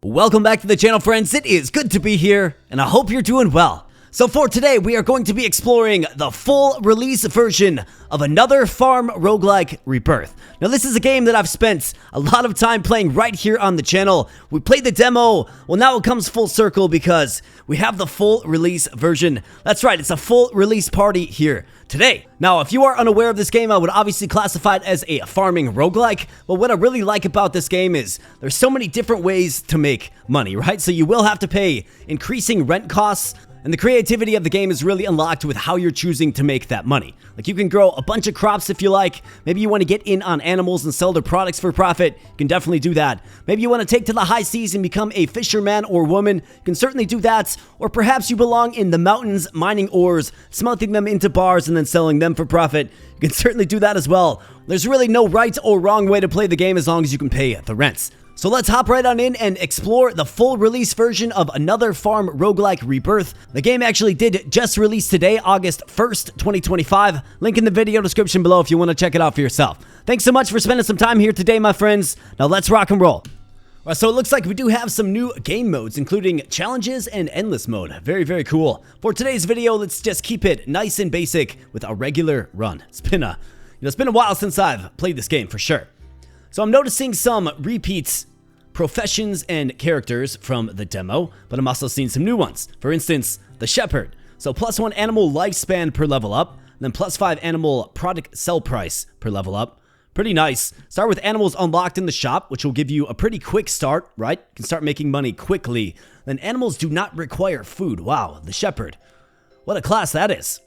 Welcome back to the channel, friends. It is good to be here, and I hope you're doing well. So for today, we are going to be exploring the full release version of another farm roguelike Rebirth. Now, this is a game that I've spent a lot of time playing right here on the channel. We played the demo. Well, now it comes full circle because we have the full release version. That's right, it's a full release party here today. Now, if you are unaware of this game, I would obviously classify it as a farming roguelike, but what I really like about this game is there's so many different ways to make money, right? So you will have to pay increasing rent costs, and the creativity of the game is really unlocked with how you're choosing to make that money. Like, you can grow a bunch of crops if you like. Maybe you want to get in on animals and sell their products for profit. You can definitely do that. Maybe you want to take to the high seas and become a fisherman or woman. You can certainly do that. Or perhaps you belong in the mountains mining ores, smelting them into bars and then selling them for profit. You can certainly do that as well. There's really no right or wrong way to play the game as long as you can pay the rents. So let's hop right on in and explore the full release version of another farm roguelike Rebirth. The game actually did just release today, August 1st, 2025. Link in the video description below if you want to check it out for yourself. Thanks so much for spending some time here today, my friends. Now let's rock and roll. So it looks like we do have some new game modes, including challenges and endless mode. Very, very cool. For today's video, let's just keep it nice and basic with a regular run. It's been a while since I've played this game for sure. So I'm noticing some repeats, professions, and characters from the demo, but I'm also seeing some new ones. For instance, the shepherd. So +1 animal lifespan per level up, and then +5 animal product sell price per level up. Pretty nice. Start with animals unlocked in the shop, which will give you a pretty quick start, right? You can start making money quickly. Then animals do not require food. Wow, the shepherd. What a class that is.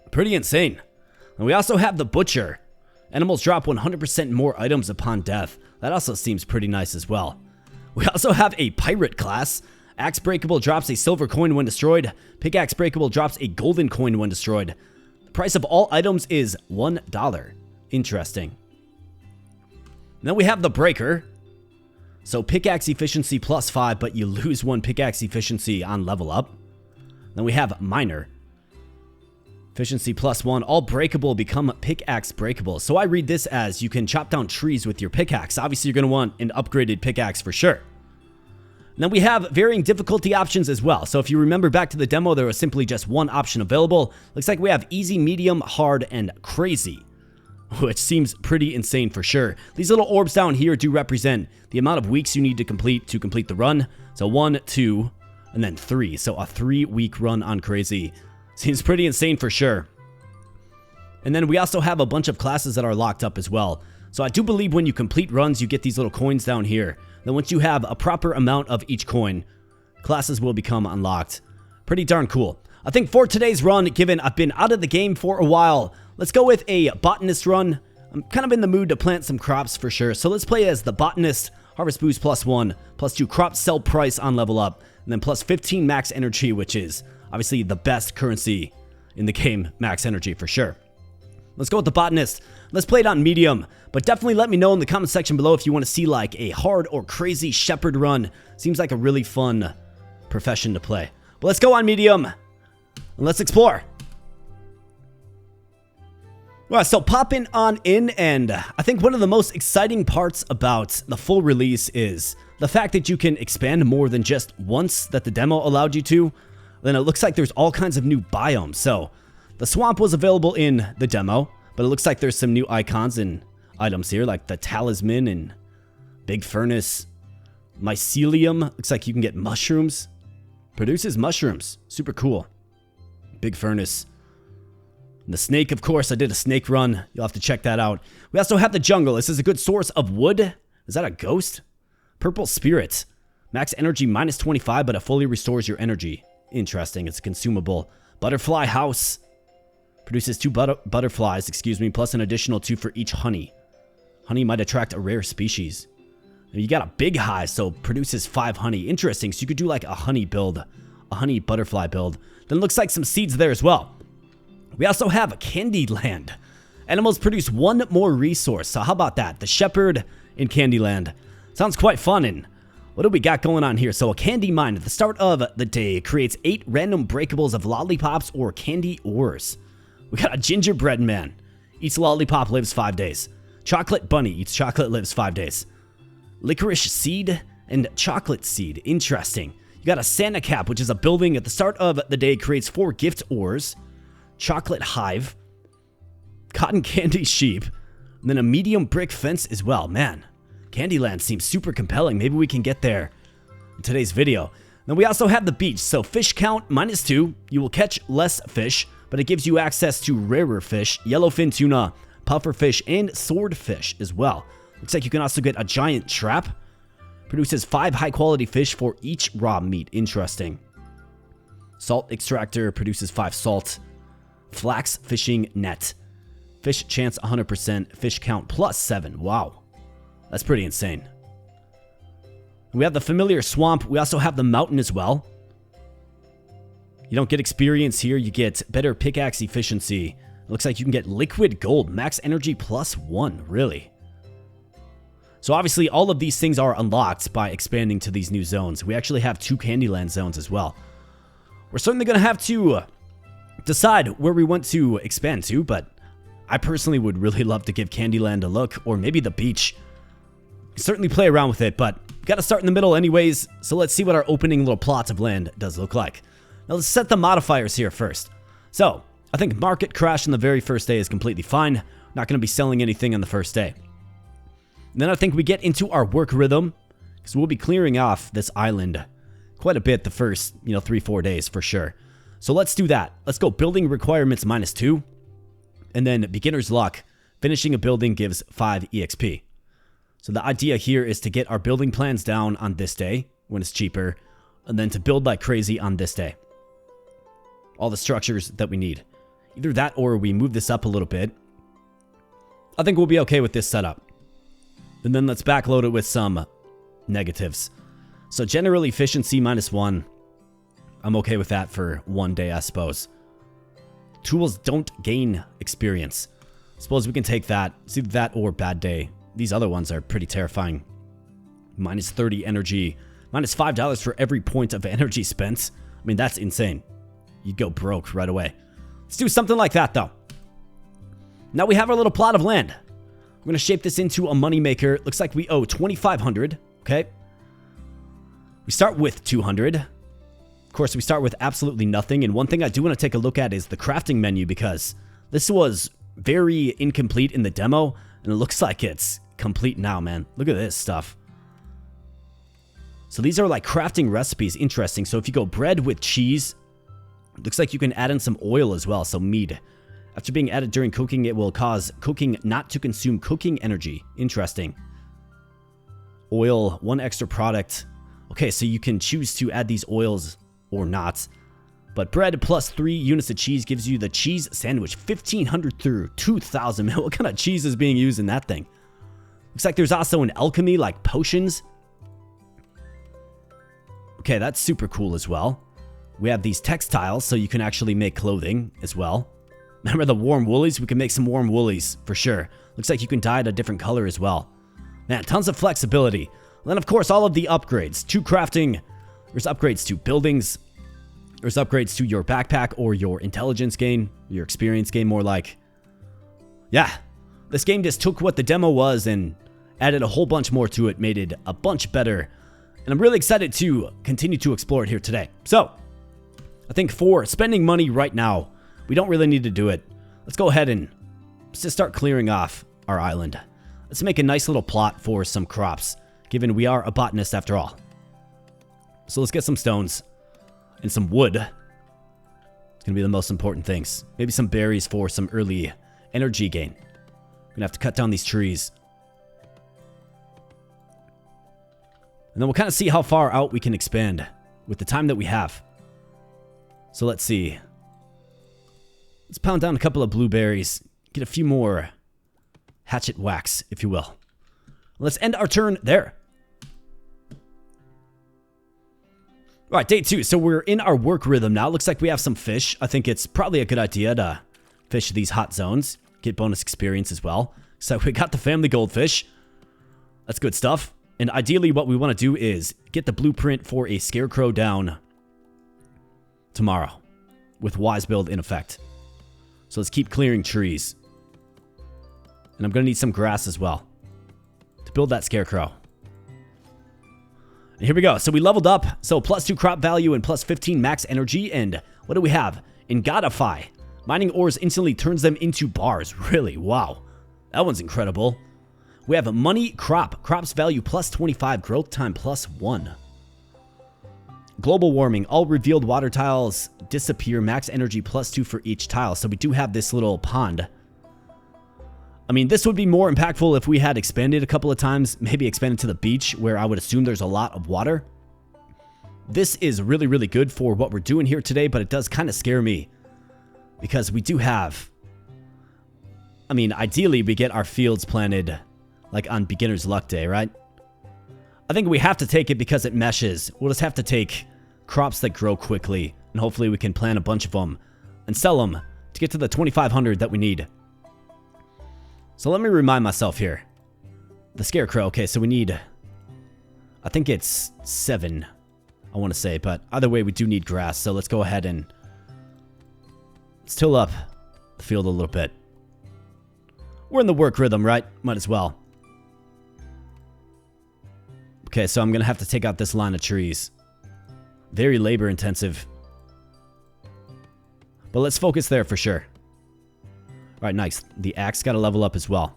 Pretty insane. And we also have the butcher. Animals drop 100% more items upon death. That also seems pretty nice as well. We also have a pirate class. Axe breakable drops a silver coin when destroyed. Pickaxe breakable drops a golden coin when destroyed. The price of all items is $1. Interesting. And then we have the breaker. So pickaxe efficiency +5, but you lose 1 pickaxe efficiency on level up. Then we have miner. Efficiency +1, all breakable become pickaxe breakable. So I read this as you can chop down trees with your pickaxe. Obviously, you're going to want an upgraded pickaxe for sure. And then we have varying difficulty options as well. So if you remember back to the demo, there was simply just one option available. Looks like we have easy, medium, hard, and crazy, which seems pretty insane for sure. These little orbs down here do represent the amount of weeks you need to complete the run. So 1, 2, and then 3. So a 3-week run on crazy. Seems pretty insane for sure. And then we also have a bunch of classes that are locked up as well. So I do believe when you complete runs, you get these little coins down here. Then once you have a proper amount of each coin, classes will become unlocked. Pretty darn cool. I think for today's run, given I've been out of the game for a while, let's go with a botanist run. I'm kind of in the mood to plant some crops for sure. So let's play as the botanist. Harvest boost +1, +2 crop sell price on level up, and then +15 max energy, which is obviously the best currency in the game, max energy for sure. Let's go with the botanist. Let's play it on medium, but definitely let me know in the comment section below if you want to see like a hard or crazy shepherd run. Seems like a really fun profession to play. But let's go on medium and let's explore. Well, so popping on in, and I think one of the most exciting parts about the full release is the fact that you can expand more than just once that the demo allowed you to. Then it looks like there's all kinds of new biomes. So the swamp was available in the demo, but it looks like there's some new icons and items here, like the talisman and big furnace, mycelium. Looks like you can get mushrooms. Produces mushrooms. Super cool. Big furnace. And the snake, of course. I did a snake run. You'll have to check that out. We also have the jungle. This is a good source of wood. Is that a ghost? Purple spirit. Max energy -25, but it fully restores your energy. Interesting. It's consumable. Butterfly house. Produces 2 butterflies, plus an additional 2 for each honey. Honey might attract a rare species. And you got a big hive, so produces 5 honey. Interesting. So you could do like a honey build, a honey butterfly build. Then looks like some seeds there as well. We also have a Candyland. Animals produce 1 more resource. So how about that? The shepherd in Candyland. Sounds quite fun. And what do we got going on here? So a candy mine at the start of the day creates 8 random breakables of lollipops or candy ores. We got a gingerbread man. Eats lollipop, lives 5 days. Chocolate bunny. Eats chocolate, lives 5 days. Licorice seed And chocolate seed. Interesting. You got a Santa cap, which is a building at the start of the day, creates 4 gift ores. Chocolate hive. Cotton candy sheep. And then a medium brick fence as well. Man, Candyland seems super compelling. Maybe we can get there in today's video. Then we also have the beach. So fish count -2. You will catch less fish, but it gives you access to rarer fish, yellowfin tuna, pufferfish, and swordfish as well. Looks like you can also get a giant trap. Produces 5 high-quality fish for each raw meat. Interesting. Salt extractor produces 5 salt. Flax fishing net. Fish chance 100%. Fish count +7. Wow. That's pretty insane. We have the familiar swamp. We also have the mountain as well. You don't get experience here. You get better pickaxe efficiency. It looks like you can get liquid gold. Max energy +1. Really? So obviously all of these things are unlocked by expanding to these new zones. We actually have 2 Candyland zones as well. We're certainly going to have to decide where we want to expand to, but I personally would really love to give Candyland a look, or maybe the beach. Certainly play around with it, but we got to start in the middle anyways, so let's see what our opening little plot of land does look like. Now let's set the modifiers here first. So, I think market crash on the very first day is completely fine. Not going to be selling anything on the first day. And then I think we get into our work rhythm, because we'll be clearing off this island quite a bit the first, 3-4 days for sure. So let's do that. Let's go building requirements -2. And then beginner's luck. Finishing a building gives 5 EXP. So the idea here is to get our building plans down on this day when it's cheaper. And then to build like crazy on this day. All the structures that we need. Either that or we move this up a little bit. I think we'll be okay with this setup. And then let's backload it with some negatives. So general efficiency -1. I'm okay with that for 1 day, I suppose. Tools don't gain experience. Suppose we can take that. It's either that or bad day. These other ones are pretty terrifying. -30 energy. -$5 for every point of energy spent. I mean, that's insane. You'd go broke right away. Let's do something like that, though. Now we have our little plot of land. We're going to shape this into a moneymaker. Looks like we owe 2,500. Okay. We start with 200. Of course, we start with absolutely nothing. And one thing I do want to take a look at is the crafting menu, because this was very incomplete in the demo. And it looks like it's complete now, man. Look at this stuff. So these are like crafting recipes. Interesting. So if you go bread with cheese, looks like you can add in some oil as well. So mead. After being added during cooking, it will cause cooking not to consume cooking energy. Interesting. Oil, 1 extra product. Okay, so you can choose to add these oils or not. But bread +3 units of cheese gives you the cheese sandwich. 1,500 through 2,000. Man, what kind of cheese is being used in that thing? Looks like there's also an alchemy, like potions. Okay, that's super cool as well. We have these textiles, so you can actually make clothing as well. Remember the warm woolies? We can make some warm woolies for sure. Looks like you can dye it a different color as well. Man, tons of flexibility. And then, of course, all of the upgrades to crafting. There's upgrades to buildings. There's upgrades to your backpack or your intelligence gain. Your experience gain, more like. Yeah. This game just took what the demo was and added a whole bunch more to it. Made it a bunch better. And I'm really excited to continue to explore it here today. So, I think for spending money right now, we don't really need to do it. Let's go ahead and just start clearing off our island. Let's make a nice little plot for some crops, given we are a botanist after all. So let's get some stones and some wood. It's going to be the most important things. Maybe some berries for some early energy gain. We're going to have to cut down these trees. And then we'll kind of see how far out we can expand with the time that we have. So let's see. Let's pound down a couple of blueberries. Get a few more hatchet wax, if you will. Let's end our turn there. All right, day 2. So we're in our work rhythm now. Looks like we have some fish. I think it's probably a good idea to fish these hot zones. Get bonus experience as well. So we got the family goldfish. That's good stuff. And ideally what we want to do is get the blueprint for a scarecrow down tomorrow with wise build in effect. So let's keep clearing trees. And I'm going to need some grass as well to build that scarecrow. And here we go. So we leveled up. So +2 crop value and +15 max energy. And what do we have? Ingotify. Mining ores instantly turns them into bars. Really? Wow. That one's incredible. We have a money crop. Crops value +25. Growth time +1. Global warming. All revealed water tiles disappear. Max energy +2 for each tile. So we do have this little pond. I mean, this would be more impactful if we had expanded a couple of times. Maybe expanded to the beach where I would assume there's a lot of water. This is really, really good for what we're doing here today, but it does kind of scare me. Because we do have... I mean, ideally we get our fields planted like on beginner's luck day, right? I think we have to take it because it meshes. We'll just have to take crops that grow quickly, and hopefully we can plant a bunch of them and sell them to get to the 2,500 that we need. So let me remind myself here. The scarecrow, okay, so we need... I think it's 7, I want to say, but either way we do need grass, so let's go ahead and... let's till up the field a little bit. We're in the work rhythm, right? Might as well. Okay, so I'm going to have to take out this line of trees. Very labor intensive. But let's focus there for sure. Alright, nice. The axe got to level up as well.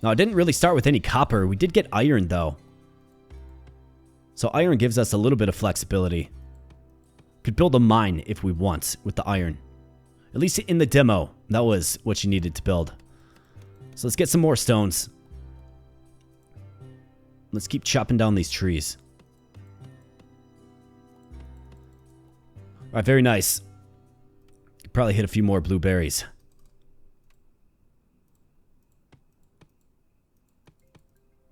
Now, I didn't really start with any copper. We did get iron, though. So iron gives us a little bit of flexibility. Could build a mine if we want with the iron. At least in the demo, that was what you needed to build. So let's get some more stones. Let's keep chopping down these trees. Alright, very nice. Probably hit a few more blueberries.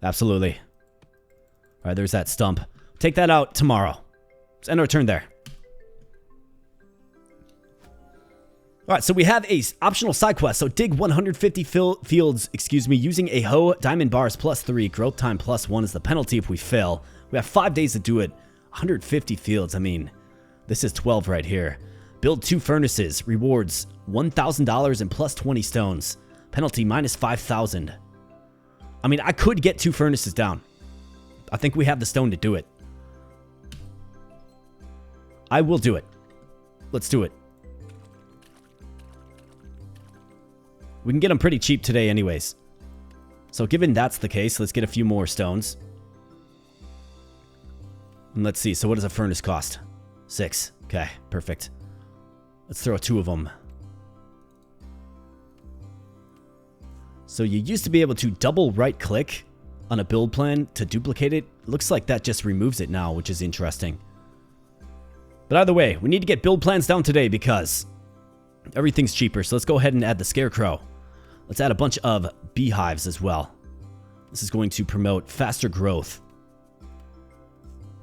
Absolutely. Alright, there's that stump. Take that out tomorrow. Let's end our turn there. Alright, so we have a optional side quest. So dig 150 fields, using a hoe, diamond bars +3, growth time +1 is the penalty if we fail. We have 5 days to do it. 150 fields, I mean, this is 12 right here. Build 2 furnaces, rewards $1,000 and +20 stones. Penalty -5,000. I mean, I could get 2 furnaces down. I think we have the stone to do it. I will do it. Let's do it. We can get them pretty cheap today anyways. So given that's the case, let's get a few more stones. And let's see, so what does a furnace cost? 6. Okay, perfect. Let's throw 2 of them. So you used to be able to double right click on a build plan to duplicate it. Looks like that just removes it now, which is interesting. But either way, we need to get build plans down today because everything's cheaper. So let's go ahead and add the scarecrow. Let's add a bunch of beehives as well. This is going to promote faster growth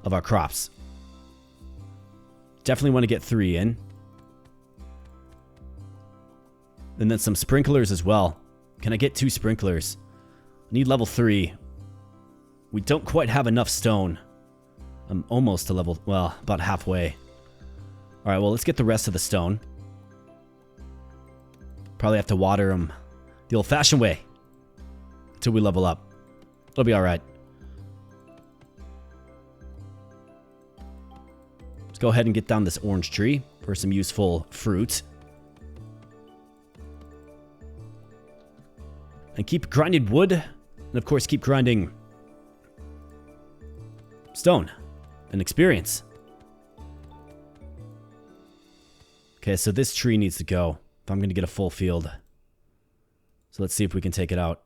of our crops. Definitely want to get 3 in. And then some sprinklers as well. Can I get 2 sprinklers? I need level 3. We don't quite have enough stone. I'm almost to level, well, about halfway. Alright, well, let's get the rest of the stone. Probably have to water them the old-fashioned way until we level up. It'll be alright. Let's go ahead and get down this orange tree for some useful fruit. And keep grinding wood. And of course, keep grinding stone and experience. Okay, so this tree needs to go if I'm going to get a full field. So let's see if we can take it out.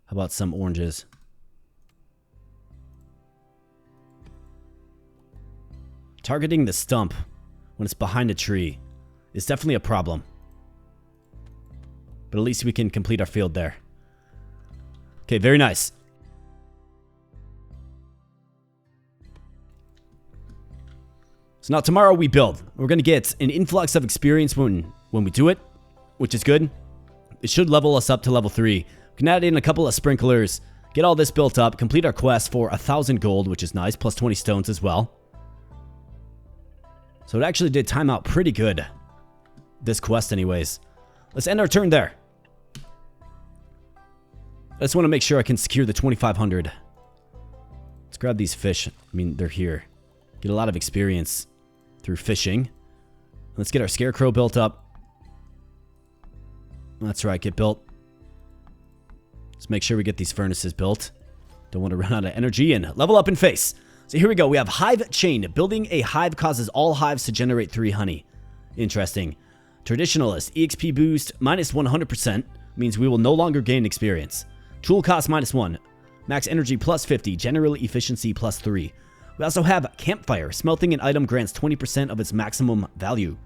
How about some oranges? Targeting the stump when it's behind a tree is definitely a problem. But at least we can complete our field there. Okay, very nice. So now tomorrow we build. We're going to get an influx of experience when we do it, which is good. It should level us up to level 3. We can add in a couple of sprinklers, get all this built up, complete our quest for 1,000 gold, which is nice, plus 20 stones as well. So it actually did time out pretty good, this quest anyways. Let's end our turn there. I just want to make sure I can secure the 2,500. Let's grab these fish. I mean, they're here. Get a lot of experience through fishing. Let's get our scarecrow built up. That's right, get built. Let's make sure we get these furnaces built. Don't want to run out of energy, and level up in face. So here we go. We have hive chain. Building a hive causes all hives to generate 3 honey. Interesting. Traditionalist. EXP boost minus 100% means we will no longer gain experience. Tool cost minus 1. Max energy plus 50. General efficiency plus 3. We also have campfire. Smelting an item grants 20% of its maximum value.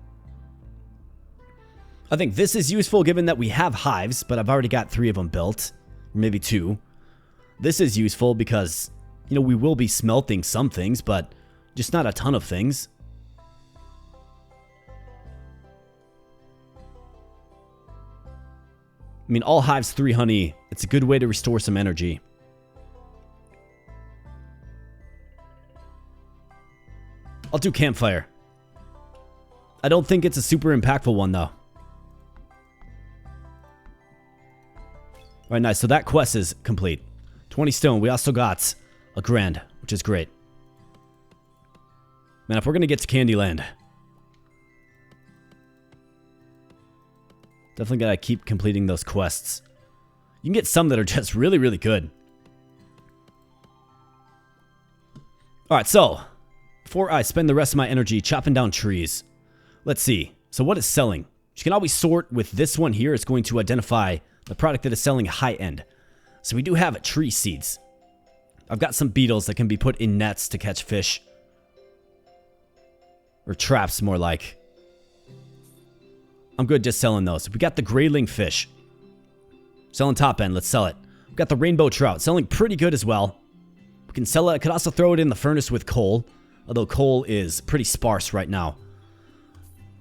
I think this is useful given that we have hives, but I've already got 3 of them built. Or maybe 2. This is useful because, you know, we will be smelting some things, but just not a ton of things. I mean, all hives 3 honey. It's a good way to restore some energy. I'll do campfire. I don't think it's a super impactful one, though. Alright, nice. So that quest is complete. 20 stone. We also got a grand, which is great. Man, if we're going to get to Candyland, definitely got to keep completing those quests. You can get some that are just really, really good. Alright, so before I spend the rest of my energy chopping down trees, let's see. So what is selling? You can always sort with this one here. It's going to identify the product that is selling high end. So we do have tree seeds. I've got some beetles that can be put in nets to catch fish. Or traps, more like. I'm good just selling those. We got the grayling fish. Selling top end. Let's sell it. We've got the rainbow trout. Selling pretty good as well. We can sell it. I could also throw it in the furnace with coal. Although coal is pretty sparse right now.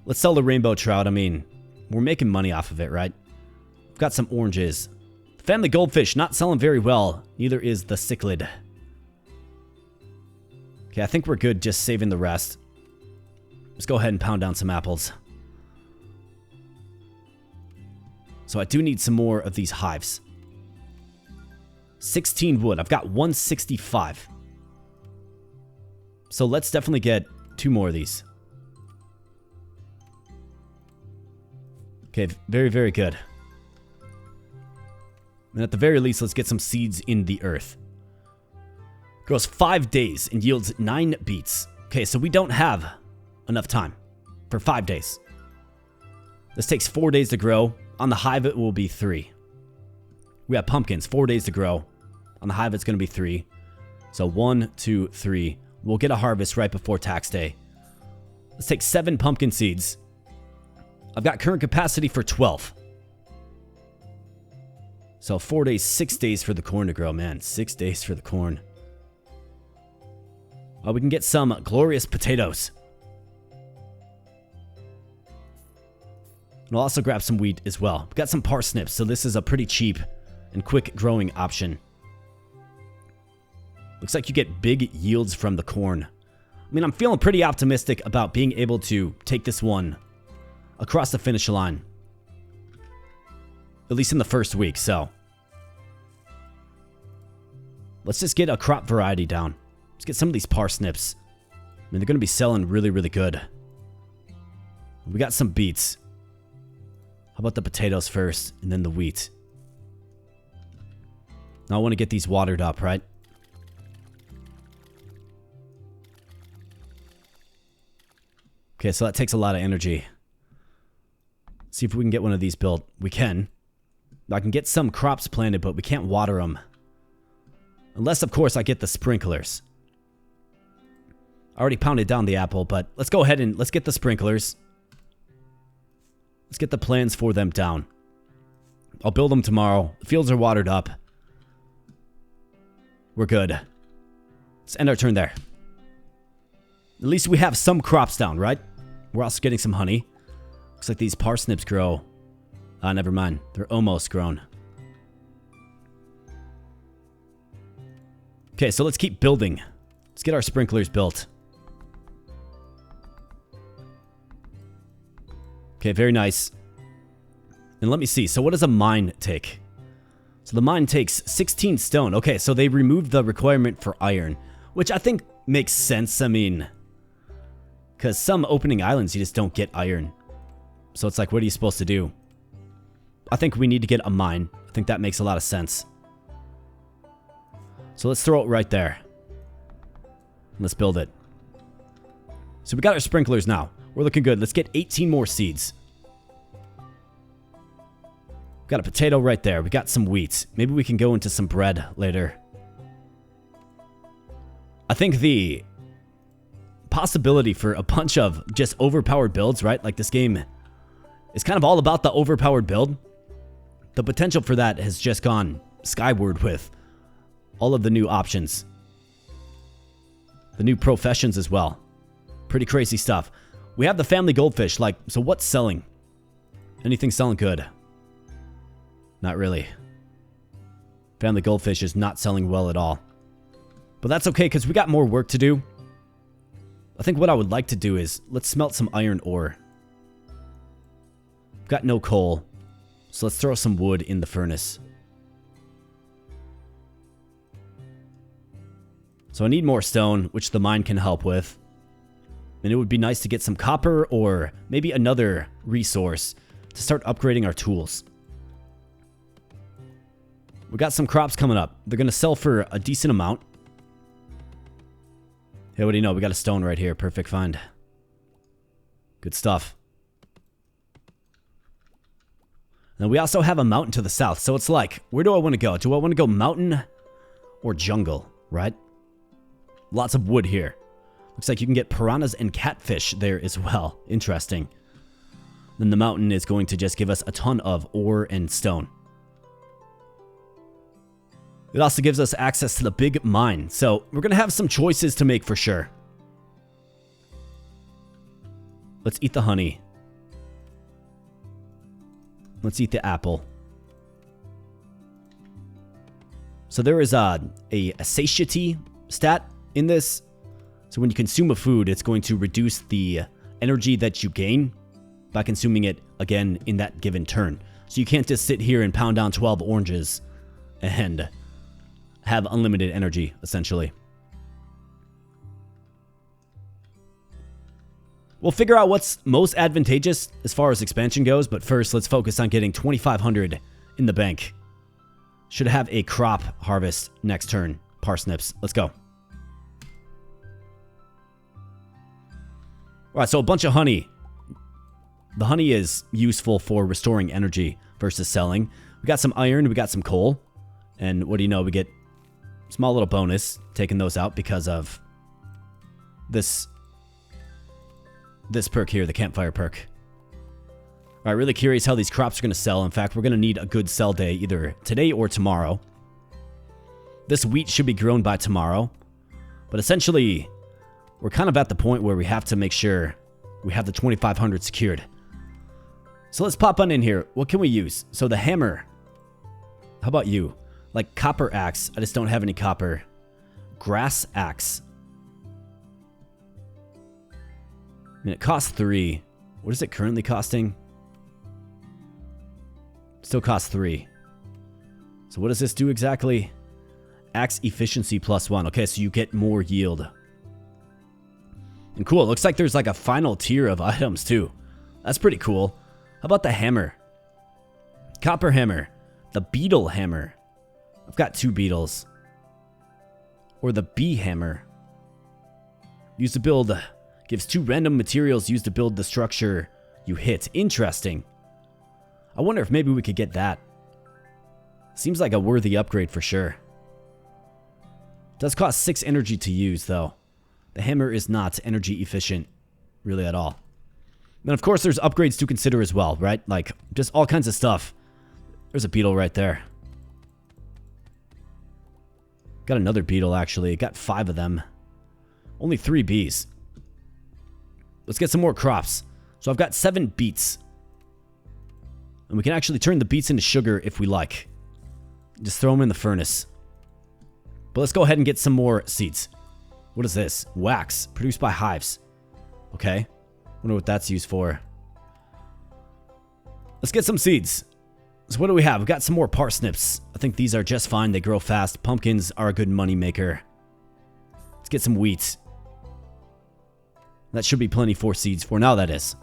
Let's sell the rainbow trout. I mean, we're making money off of it, right? We've got some oranges. The family goldfish, not selling very well. Neither is the cichlid. Okay, I think we're good just saving the rest. Let's go ahead and pound down some apples. So I do need some more of these hives. 16 wood. I've got 165. So let's definitely get 2 more of these. Okay, very, very good. And at the very least, let's get some seeds in the earth. Grows 5 days and yields 9 beets. Okay, so we don't have enough time for 5 days. This takes 4 days to grow. On the hive, it will be 3. We have pumpkins, 4 days to grow. On the hive, it's going to be 3. So 1, 2, 3. We'll get a harvest right before tax day. Let's take 7 pumpkin seeds. I've got current capacity for 12. So 4 days, 6 days for the corn to grow, man. 6 days for the corn. We can get some glorious potatoes. And I'll also grab some wheat as well. We've got some parsnips, so this is a pretty cheap and quick growing option. Looks like you get big yields from the corn. I mean, I'm feeling pretty optimistic about being able to take this one across the finish line. At least in the first week, so. Let's just get a crop variety down. Let's get some of these parsnips. I mean, they're going to be selling really, really good. We got some beets. How about the potatoes first, and then the wheat? Now I want to get these watered up, right? Okay, so that takes a lot of energy. See if we can get one of these built. We can. I can get some crops planted, but we can't water them. Unless, of course, I get the sprinklers. I already pounded down the apple, but let's go ahead and let's get the sprinklers. Let's get the plans for them down. I'll build them tomorrow. The fields are watered up. We're good. Let's end our turn there. At least we have some crops down, right? We're also getting some honey. Looks like these parsnips grow. Never mind. They're almost grown. Okay, so let's keep building. Let's get our sprinklers built. Okay, very nice. And let me see. So what does a mine take? So the mine takes 16 stone. Okay, so they removed the requirement for iron. which I think makes sense. I mean, because some opening islands, you just don't get iron. So it's like, what are you supposed to do? I think we need to get a mine. I think that makes a lot of sense. So let's throw it right there. Let's build it. So we got our sprinklers now. We're looking good. Let's get 18 more seeds. Got a potato right there. We got some wheat. Maybe we can go into some bread later. I think the possibility for a bunch of just overpowered builds, right? Like this game is kind of all about the overpowered build. The potential for that has just gone skyward with all of the new options. The new professions as well. Pretty crazy stuff. We have the family goldfish. Like, so what's selling? Anything selling good? Not really. Family goldfish is not selling well at all. But that's okay, because we got more work to do. I think what I would like to do is, let's smelt some iron ore. We've got no coal. So let's throw some wood in the furnace. So I need more stone, which the mine can help with. And it would be nice to get some copper or maybe another resource to start upgrading our tools. We got some crops coming up. They're going to sell for a decent amount. Hey, what do you know? We got a stone right here. Perfect find. Good stuff. And we also have a mountain to the south. So it's like, where do I want to go? Do I want to go mountain or jungle, right? Lots of wood here. Looks like you can get piranhas and catfish there as well. Interesting. Then the mountain is going to just give us a ton of ore and stone. It also gives us access to the big mine. So we're going to have some choices to make for sure. Let's eat the honey. Let's eat the apple. So there is a satiety stat in this. So when you consume a food, it's going to reduce the energy that you gain by consuming it again in that given turn. So you can't just sit here and pound down 12 oranges and have unlimited energy, essentially. We'll figure out what's most advantageous as far as expansion goes, but first let's focus on getting 2,500 in the bank. Should have a crop harvest next turn. Parsnips. Let's go. Alright, so a bunch of honey. The honey is useful for restoring energy versus selling. We got some iron, we got some coal. And what do you know, we get a small little bonus taking those out because of this perk here, the campfire perk. Alright, really curious how these crops are going to sell. In fact, we're going to need a good sell day either today or tomorrow. This wheat should be grown by tomorrow. But essentially, we're kind of at the point where we have to make sure we have the 2,500 secured. So let's pop on in here. What can we use? So the hammer. How about you? Like copper axe. I just don't have any copper. Grass axe. I mean, it costs 3. What is it currently costing? Still costs 3. So what does this do exactly? Axe efficiency +1. Okay, so you get more yield. And cool, it looks like there's like a final tier of items too. That's pretty cool. How about the hammer? Copper hammer. The beetle hammer. I've got 2 beetles. Or the bee hammer. Used to build... Gives 2 random materials used to build the structure you hit. Interesting. I wonder if maybe we could get that. Seems like a worthy upgrade for sure. Does cost 6 energy to use though. The hammer is not energy efficient, really at all. And of course there's upgrades to consider as well, right? Like, just all kinds of stuff. There's a beetle right there. Got another beetle, actually. Got 5 of them. Only 3 bees. Let's get some more crops. So I've got 7 beets. And we can actually turn the beets into sugar if we like. Just throw them in the furnace. But let's go ahead and get some more seeds. What is this? Wax. Produced by hives. Okay. Wonder what that's used for. Let's get some seeds. So what do we have? We've got some more parsnips. I think these are just fine. They grow fast. Pumpkins are a good money maker. Let's get some wheat. That should be plenty for seeds for now, that is.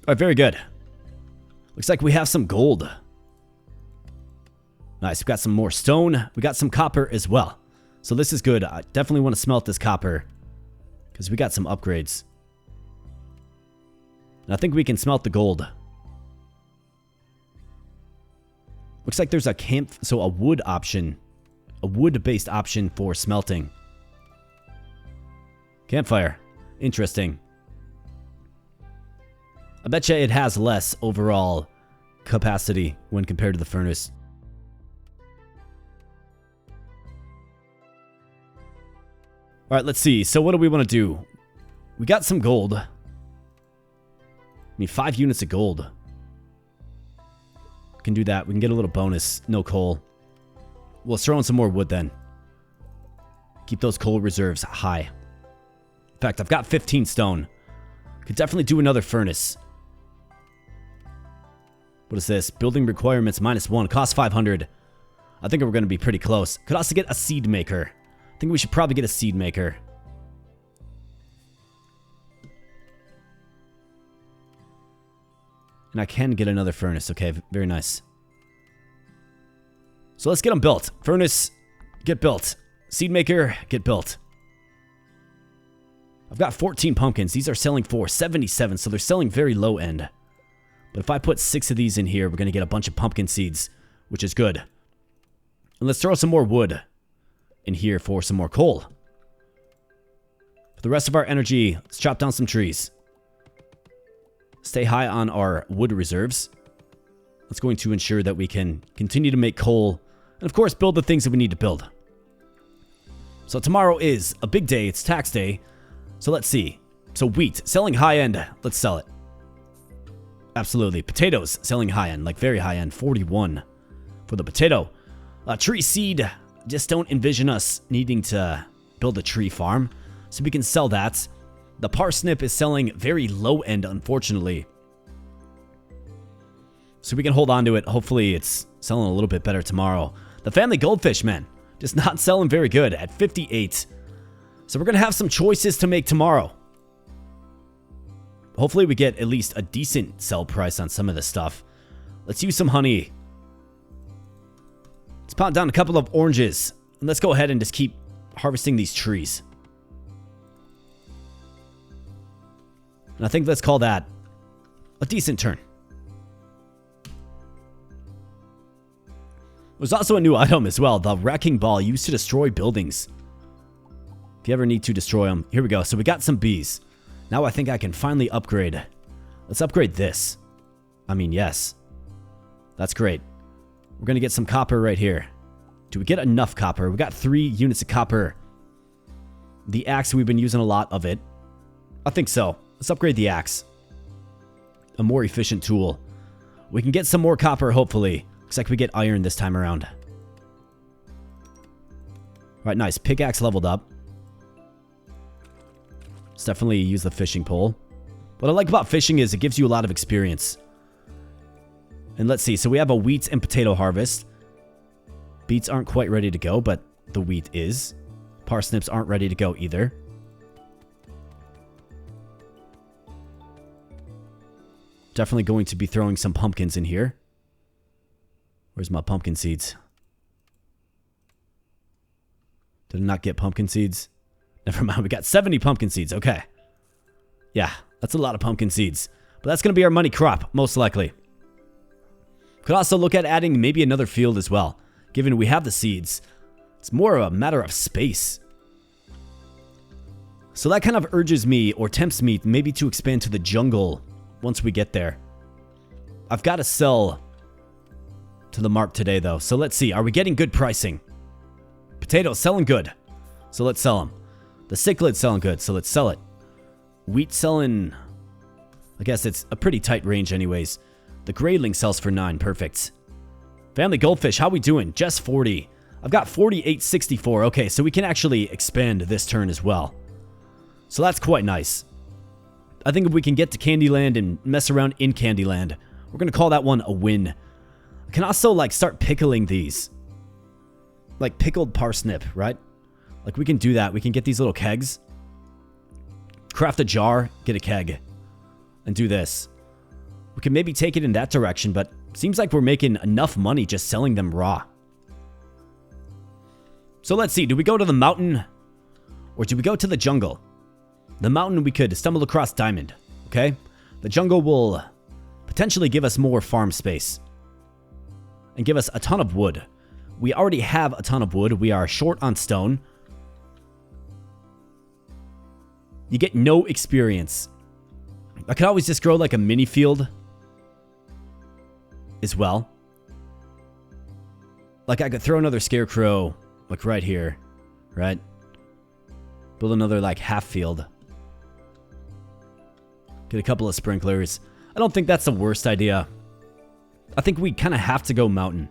Alright, very good. Looks like we have some gold. Nice, we got some more stone. We got some copper as well. So this is good. I definitely want to smelt this copper, because we got some upgrades. And I think we can smelt the gold. Looks like there's a a wood option. A wood-based option for smelting. Campfire. Interesting. I bet you it has less overall capacity when compared to the furnace. Alright, let's see. So what do we want to do? We got some gold. I mean, 5 units of gold. We can do that. We can get a little bonus. No coal. Well, let's throw in some more wood then. Keep those coal reserves high. In fact, I've got 15 stone. Could definitely do another furnace. What is this? Building requirements -1. Cost 500. I think we're going to be pretty close. Could also get a seed maker. I think we should probably get a seed maker. And I can get another furnace. Okay, very nice. So let's get them built. Furnace, get built. Seed maker, get built. I've got 14 pumpkins. These are selling for 77, so they're selling very low end. But if I put 6 of these in here, we're going to get a bunch of pumpkin seeds, which is good. And let's throw some more wood in here for some more coal. For the rest of our energy, let's chop down some trees. Stay high on our wood reserves. That's going to ensure that we can continue to make coal and, of course, build the things that we need to build. So tomorrow is a big day. It's tax day. So let's see. So wheat, selling high end. Let's sell it. Absolutely. Potatoes, selling high end, like very high end. 41 for the potato. Tree seed. Just don't envision us needing to build a tree farm, so we can sell that. The parsnip is selling very low end, unfortunately. So we can hold on to it. Hopefully it's selling a little bit better tomorrow. The family goldfish, man, just not selling very good at 58. So we're going to have some choices to make tomorrow. Hopefully we get at least a decent sell price on some of this stuff. Let's use some honey. Let's pound down a couple of oranges. And let's go ahead and just keep harvesting these trees. And I think let's call that a decent turn. There's also a new item as well. The wrecking ball used to destroy buildings. If you ever need to destroy them. Here we go. So we got some bees. Now I think I can finally upgrade. Let's upgrade this. I mean, yes. That's great. We're going to get some copper right here. Do we get enough copper? We got 3 units of copper. The axe, we've been using a lot of it. I think so. Let's upgrade the axe. A more efficient tool. We can get some more copper, hopefully. Looks like we get iron this time around. Alright, nice. Pickaxe leveled up. Let's definitely use the fishing pole. What I like about fishing is it gives you a lot of experience. And let's see. So we have a wheat and potato harvest. Beets aren't quite ready to go, but the wheat is. Parsnips aren't ready to go either. Definitely going to be throwing some pumpkins in here. Where's my pumpkin seeds? Did I not get pumpkin seeds? Never mind, we got 70 pumpkin seeds. Okay. Yeah, that's a lot of pumpkin seeds. But that's going to be our money crop, most likely. Could also look at adding maybe another field as well. Given we have the seeds, it's more of a matter of space. So that kind of urges me, or tempts me, maybe to expand to the jungle once we get there. I've got to sell to the mark today, though. So let's see. Are we getting good pricing? Potatoes selling good. So let's sell them. The cichlid selling good. So let's sell it. Wheat selling... I guess it's a pretty tight range anyways. The grayling sells for 9. Perfect. Family goldfish, how we doing? Just 40. I've got 48.64. Okay, so we can actually expand this turn as well. So that's quite nice. I think if we can get to Candyland and mess around in Candyland, we're going to call that one a win. I can also, like, start pickling these. like pickled parsnip, right? Like we can do that. We can get these little kegs, craft a jar, get a keg, and do this. We can maybe take it in that direction, but seems like we're making enough money just selling them raw. So let's see. Do we go to the mountain or do we go to the jungle? The mountain, we could stumble across diamond, okay? The jungle will potentially give us more farm space and give us a ton of wood. We already have a ton of wood. We are short on stone. You get no experience. I could always just grow like a mini field as well. Like I could throw another scarecrow like right here, right? Build another like half field. Get a couple of sprinklers. I don't think that's the worst idea. I think we kind of have to go mountain.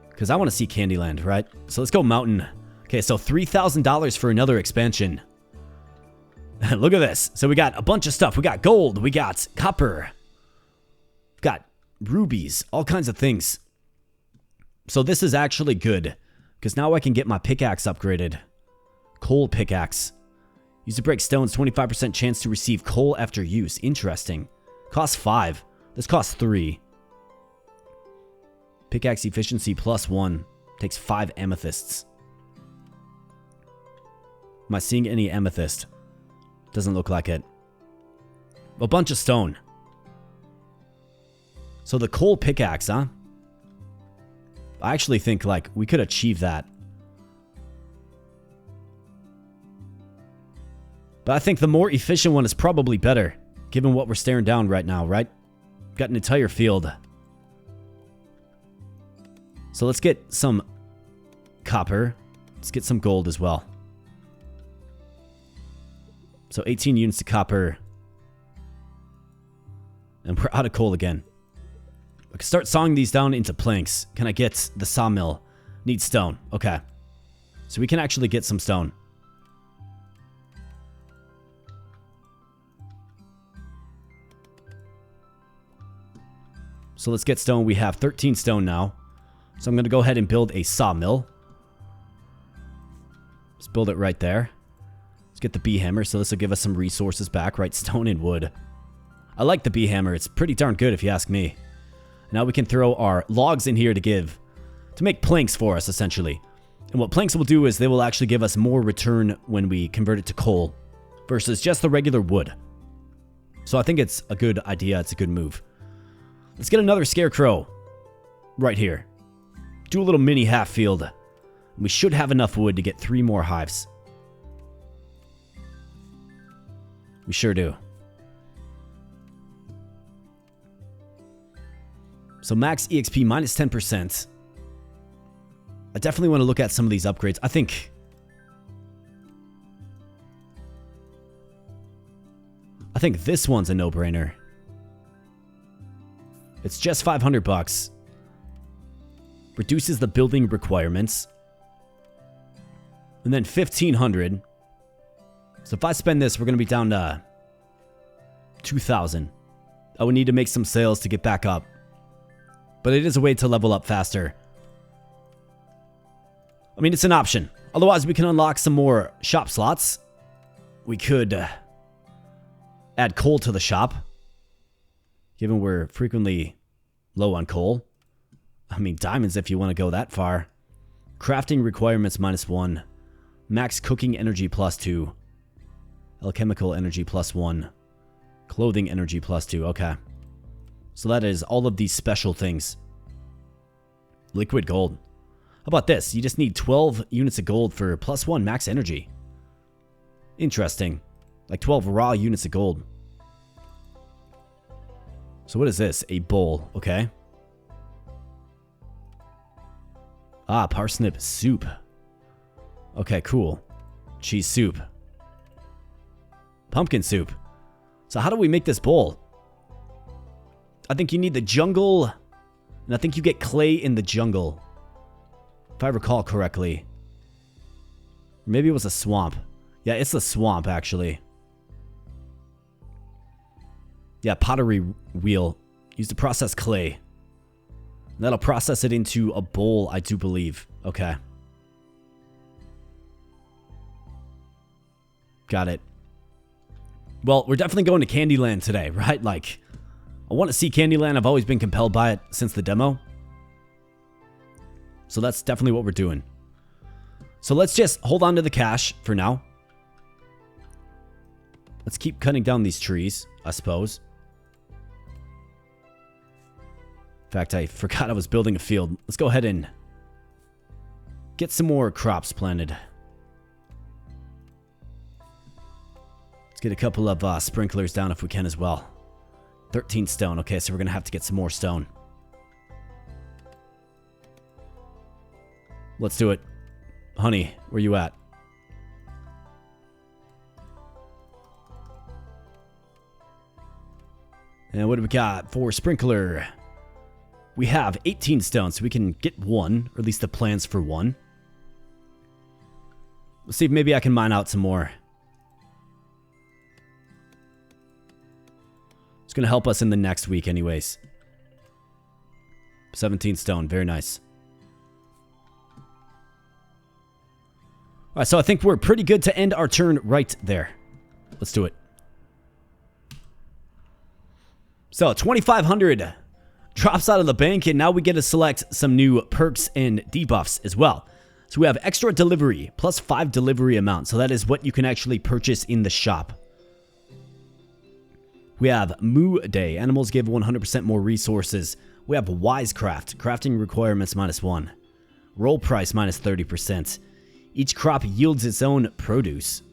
Because I want to see Candyland, right? So let's go mountain. Okay, so $3,000 for another expansion. Look at this. So we got a bunch of stuff. We got gold. We got copper. We got rubies. All kinds of things. So this is actually good. Because now I can get my pickaxe upgraded. Coal pickaxe. Use to break stones. 25% chance to receive coal after use. Interesting. Costs 5. This costs 3. Pickaxe efficiency +1. Takes 5 amethysts. Am I seeing any amethyst? Doesn't look like it. A bunch of stone. So the coal pickaxe, huh? I actually think, like, we could achieve that. But I think the more efficient one is probably better, given what we're staring down right now, right? Got an entire field. So let's get some copper. Let's get some gold as well. So 18 units of copper. And we're out of coal again. I can start sawing these down into planks. Can I get the sawmill? Need stone. Okay. So we can actually get some stone. So let's get stone. We have 13 stone now. So I'm going to go ahead and build a sawmill. Let's build it right there. Let's get the bee hammer. So this will give us some resources back, right? Stone and wood. I like the bee hammer. It's pretty darn good if you ask me. Now we can throw our logs in here to make planks for us, essentially. And what planks will do is they will actually give us more return when we convert it to coal versus just the regular wood. So I think it's a good idea. It's a good move. Let's get another scarecrow right here. Do a little mini half field. We should have enough wood to get 3 more hives. We sure do. So max EXP minus 10%. I definitely want to look at some of these upgrades. I think this one's a no-brainer. It's just 500 bucks. Reduces the building requirements. And then 1,500. So if I spend this, we're going to be down to 2,000. I would need to make some sales to get back up. But it is a way to level up faster. I mean, it's an option. Otherwise, we can unlock some more shop slots. We could add coal to the shop. Given we're frequently low on coal. I mean, diamonds if you want to go that far. Crafting requirements -1. Max cooking energy +2. Alchemical energy +1. Clothing energy +2. Okay. So that is all of these special things. Liquid gold. How about this? You just need 12 units of gold for +1 max energy. Interesting. Like 12 raw units of gold. So what is this? A bowl. Okay. Ah, parsnip soup. Okay, cool. Cheese soup. Pumpkin soup. So how do we make this bowl? I think you need the jungle, and I think you get clay in the jungle. If I recall correctly. Maybe it was a swamp. Yeah, it's the swamp, actually. Yeah, pottery wheel. Used to process clay. That'll process it into a bowl, I do believe. Okay. Got it. Well, we're definitely going to Candyland today, right? Like, I want to see Candyland. I've always been compelled by it since the demo. So that's definitely what we're doing. So let's just hold on to the cash for now. Let's keep cutting down these trees, I suppose. In fact, I forgot I was building a field. Let's go ahead and get some more crops planted. Let's get a couple of sprinklers down if we can as well. 13 stone. Okay, so we're going to have to get some more stone. Let's do it. Honey, where you at? And what do we got for sprinkler? We have 18 stone, so we can get one, or at least the plans for one. Let's see if maybe I can mine out some more. It's going to help us in the next week anyways. 17 stone, very nice. Alright, so I think we're pretty good to end our turn right there. Let's do it. So, 2,500 drops out of the bank, and now we get to select some new perks and debuffs as well. So we have extra delivery, plus 5 delivery amount. So that is what you can actually purchase in the shop. We have Moo Day. Animals give 100% more resources. We have Wisecraft. Crafting requirements -1. Roll price -30%. Each crop yields its own produce.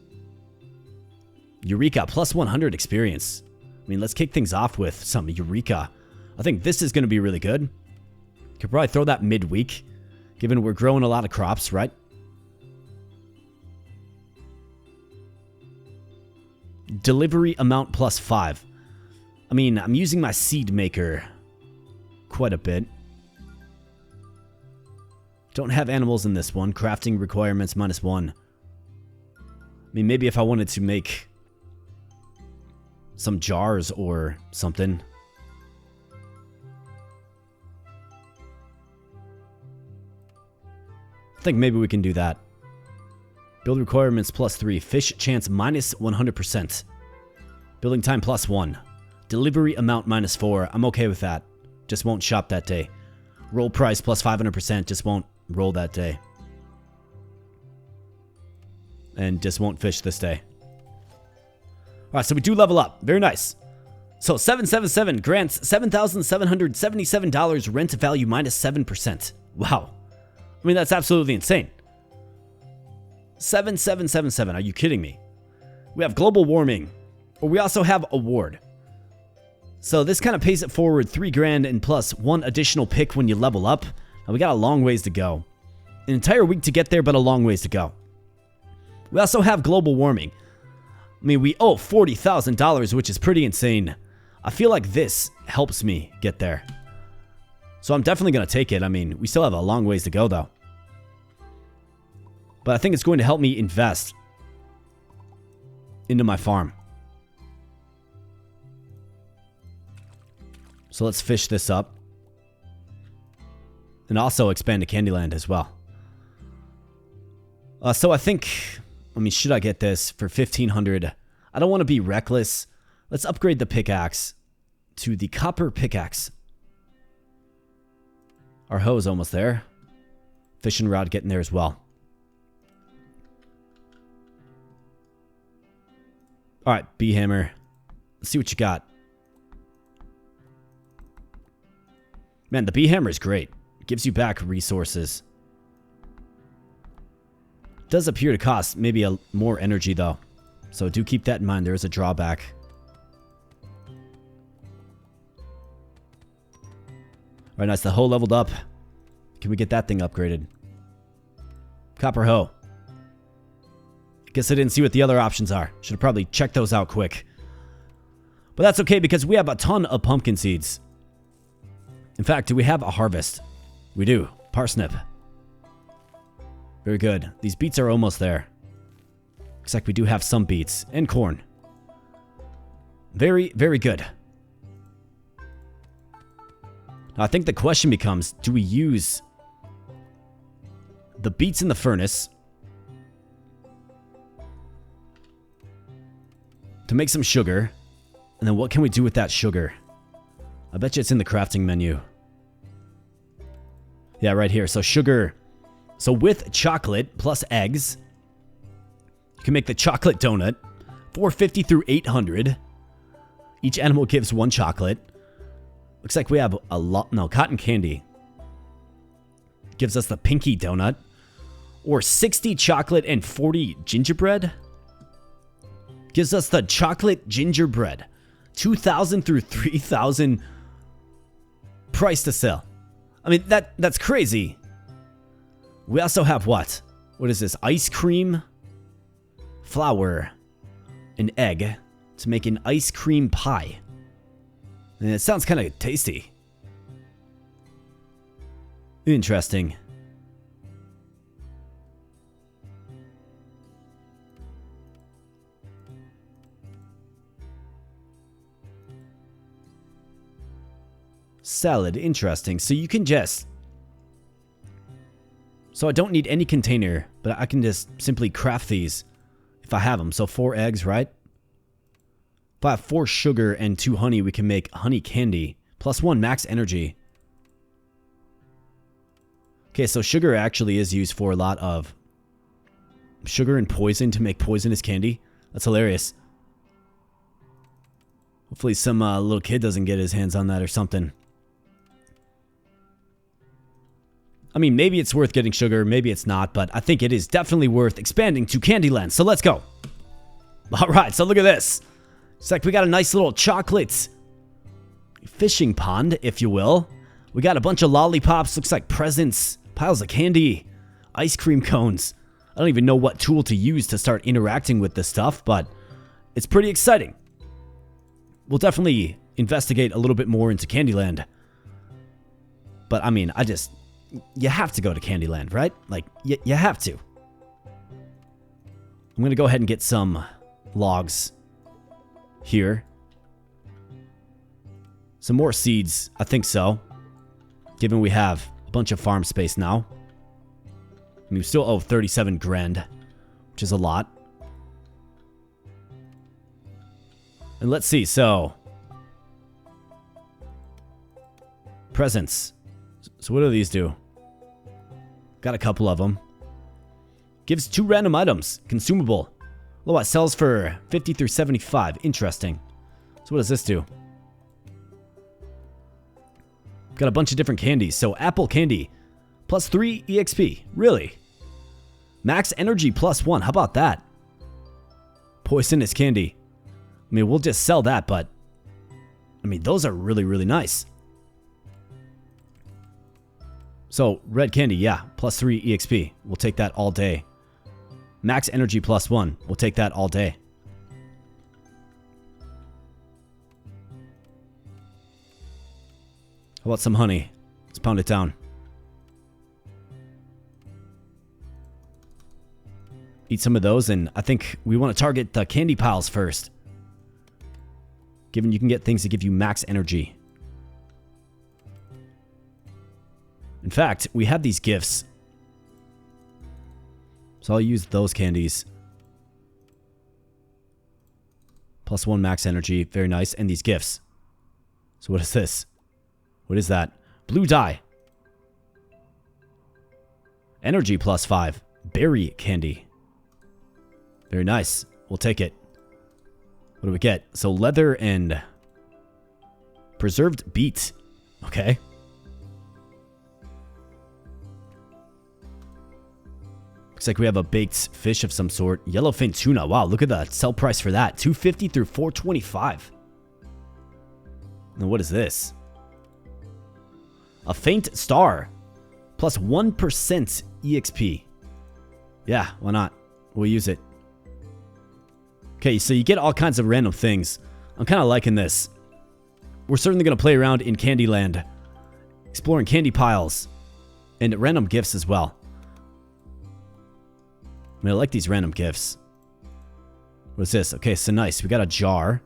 Eureka, plus 100 experience. I mean, let's kick things off with some Eureka. I think this is going to be really good. Could probably throw that midweek, given we're growing a lot of crops, right? Delivery amount +5. I mean, I'm using my seed maker quite a bit. Don't have animals in this one. Crafting requirements -1. I mean, maybe if I wanted to make some jars or something. I think maybe we can do that. Build requirements +3. Fish chance -100%. Building time +1. Delivery amount -4. I'm okay with that. Just won't shop that day. Roll price +500%. Just won't roll that day. And just won't fish this day. Alright, so we do level up. Very nice. So 777 grants $7,777 rent value -7%. Wow. I mean, that's absolutely insane. 7777. Are you kidding me? We have global warming. But we also have award. So this kind of pays it forward 3 grand and plus 1 additional pick when you level up. Now we got a long ways to go. An entire week to get there, but a long ways to go. We also have global warming. I mean, we owe $40,000, which is pretty insane. I feel like this helps me get there. So I'm definitely going to take it. I mean, we still have a long ways to go, though. But I think it's going to help me invest into my farm. So let's fish this up. And also expand to Candyland as well. So I think... I mean, should I get this for 1,500? I don't want to be reckless. Let's upgrade the pickaxe to the copper pickaxe. Our hoe is almost there. Fishing rod getting there as well. Alright, bee hammer. Let's see what you got. Man, the bee hammer is great. It gives you back resources. Does appear to cost maybe more energy though. So do keep that in mind. There is a drawback. Alright, nice. The hoe leveled up. Can we get that thing upgraded? Copper hoe. Guess I didn't see what the other options are. Should have probably checked those out quick. But that's okay because we have a ton of pumpkin seeds. In fact, do we have a harvest? We do. Parsnip. Very good. These beets are almost there. Looks like we do have some beets. And corn. Very, very good. Now, I think the question becomes, do we use the beets in the furnace to make some sugar? And then what can we do with that sugar? I bet you it's in the crafting menu. Yeah, right here. So sugar. So with chocolate plus eggs, you can make the chocolate donut. 450 through 800. Each animal gives 1 chocolate. Looks like we have a lot. No, cotton candy gives us the pinky donut. Or 60 chocolate and 40 gingerbread gives us the chocolate gingerbread. 2,000 through 3,000 price to sell. I mean, that's crazy. We also have what? What is this? Ice cream, flour, and egg to make an ice cream pie. And it sounds kind of tasty. Interesting. Salad, interesting. So you can just... So I don't need any container, but I can just simply craft these if I have them. So 4 eggs, right? If I have 4 sugar and 2 honey, we can make honey candy. Plus 1 max energy. Okay, so sugar actually is used for a lot of sugar and poison to make poisonous candy. That's hilarious. Hopefully some little kid doesn't get his hands on that or something. I mean, maybe it's worth getting sugar, maybe it's not, but I think it is definitely worth expanding to Candyland. So let's go. All right, so look at this. It's like we got a nice little chocolate fishing pond, if you will. We got a bunch of lollipops, looks like presents, piles of candy, ice cream cones. I don't even know what tool to use to start interacting with this stuff, but it's pretty exciting. We'll definitely investigate a little bit more into Candyland. But I mean, you have to go to Candyland, right? Like, you have to. I'm going to go ahead and get some logs here. Some more seeds, I think so. Given we have a bunch of farm space now. I mean, we still owe 37 grand, which is a lot. And let's see, so... presents. So what do these do? Got a couple of them. Gives 2 random items. Consumable. Oh, it sells for 50 through 75. Interesting. So what does this do? Got a bunch of different candies. So apple candy. Plus 3 EXP. Really? Max energy plus 1. How about that? Poisonous candy. I mean, we'll just sell that, but... I mean, those are really, really nice. So, red candy, yeah. Plus 3 EXP. We'll take that all day. Max energy plus 1. We'll take that all day. How about some honey? Let's pound it down. Eat some of those, and I think we want to target the candy piles first. Given you can get things that give you max energy. In fact, we have these gifts. So I'll use those candies. Plus 1 max energy. Very nice. And these gifts. So what is this? What is that? Blue dye. Energy plus 5. Berry candy. Very nice. We'll take it. What do we get? So leather and preserved beet. Okay. Looks like we have a baked fish of some sort. Yellowfin tuna. Wow, look at the sell price for that. 250 through 425. Now what is this? A faint star. Plus 1% EXP. Yeah, why not? We'll use it. Okay, so you get all kinds of random things. I'm kind of liking this. We're certainly going to play around in Candyland. Exploring candy piles. And random gifts as well. I mean, I like these random gifts. What's this? Okay, so nice. We got a jar.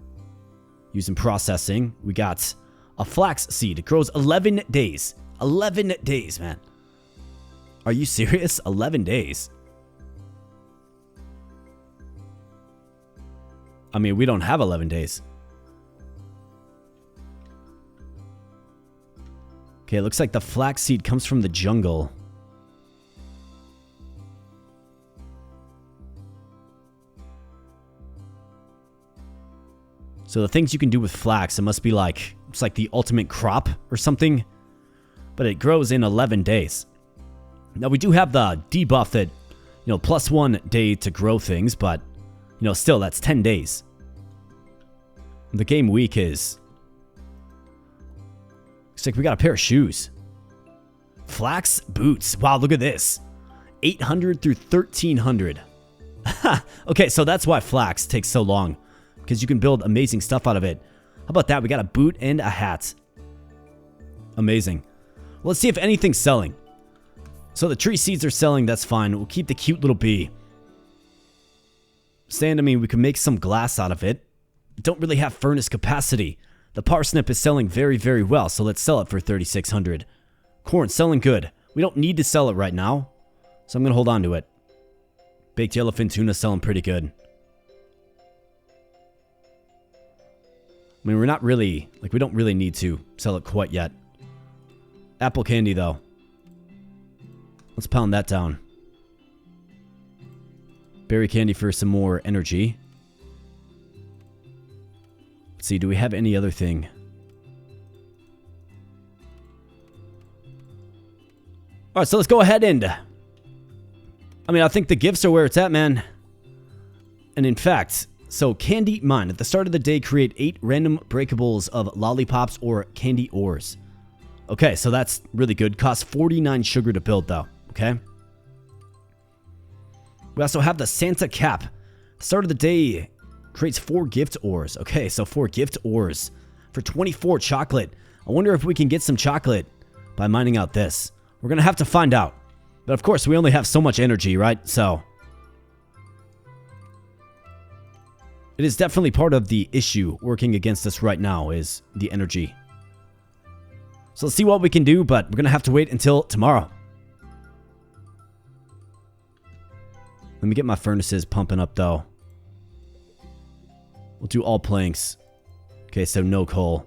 Using processing. We got A flax seed. It grows 11 days. 11 days, man. Are you serious? 11 days. I mean, we don't have 11 days. Okay, it looks like the flax seed comes from the jungle. So the things you can do with flax, it must be like, it's like the ultimate crop or something. But it grows in 11 days. Now we do have the debuff that, +1 day to grow things, but, still that's 10 days. The game week is... Looks like we got a pair of shoes. Flax boots. Wow, look at this. 800 through 1300. Okay, so that's why flax takes so long. Because you can build amazing stuff out of it. How about that? We got a boot and a hat. Amazing. Well, let's see if anything's selling. So the tree seeds are selling. That's fine. We'll keep the cute little bee. Sand, I mean, we can make some glass out of it. Don't really have furnace capacity. The parsnip is selling very, very well. So let's sell it for 3,600. Corn selling good. We don't need to sell it right now. So I'm going to hold on to it. Baked yellowfin tuna selling pretty good. I mean, we're not really, we don't really need to sell it quite yet. Apple candy, though. Let's pound that down. Berry candy for some more energy. Let's see, do we have any other thing? Alright, so let's go ahead and... I mean, I think the gifts are where it's at, man. And in fact... So, candy mine. At the start of the day, create 8 random breakables of lollipops or candy ores. Okay, so that's really good. Costs 49 sugar to build, though. Okay. We also have the Santa cap. At the start of the day, creates 4 gift ores. Okay, so 4 gift ores for 24 chocolate. I wonder if we can get some chocolate by mining out this. We're going to have to find out. But of course, we only have so much energy, right? So... It is definitely part of the issue working against us right now is the energy. So let's see what we can do, but we're going to have to wait until tomorrow. Let me get my furnaces pumping up, though. We'll do all planks. Okay, so no coal.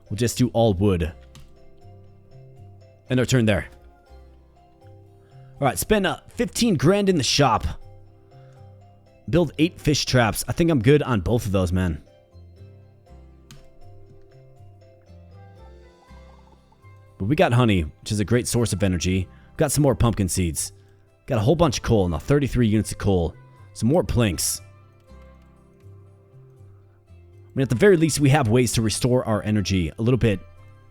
We'll just do all wood. And our turn there. Alright, spend 15 grand in the shop. Build 8 fish traps. I think I'm good on both of those, man. But we got honey, which is a great source of energy. We've got some more pumpkin seeds. Got a whole bunch of coal, now 33 units of coal. Some more planks. I mean, at the very least, we have ways to restore our energy a little bit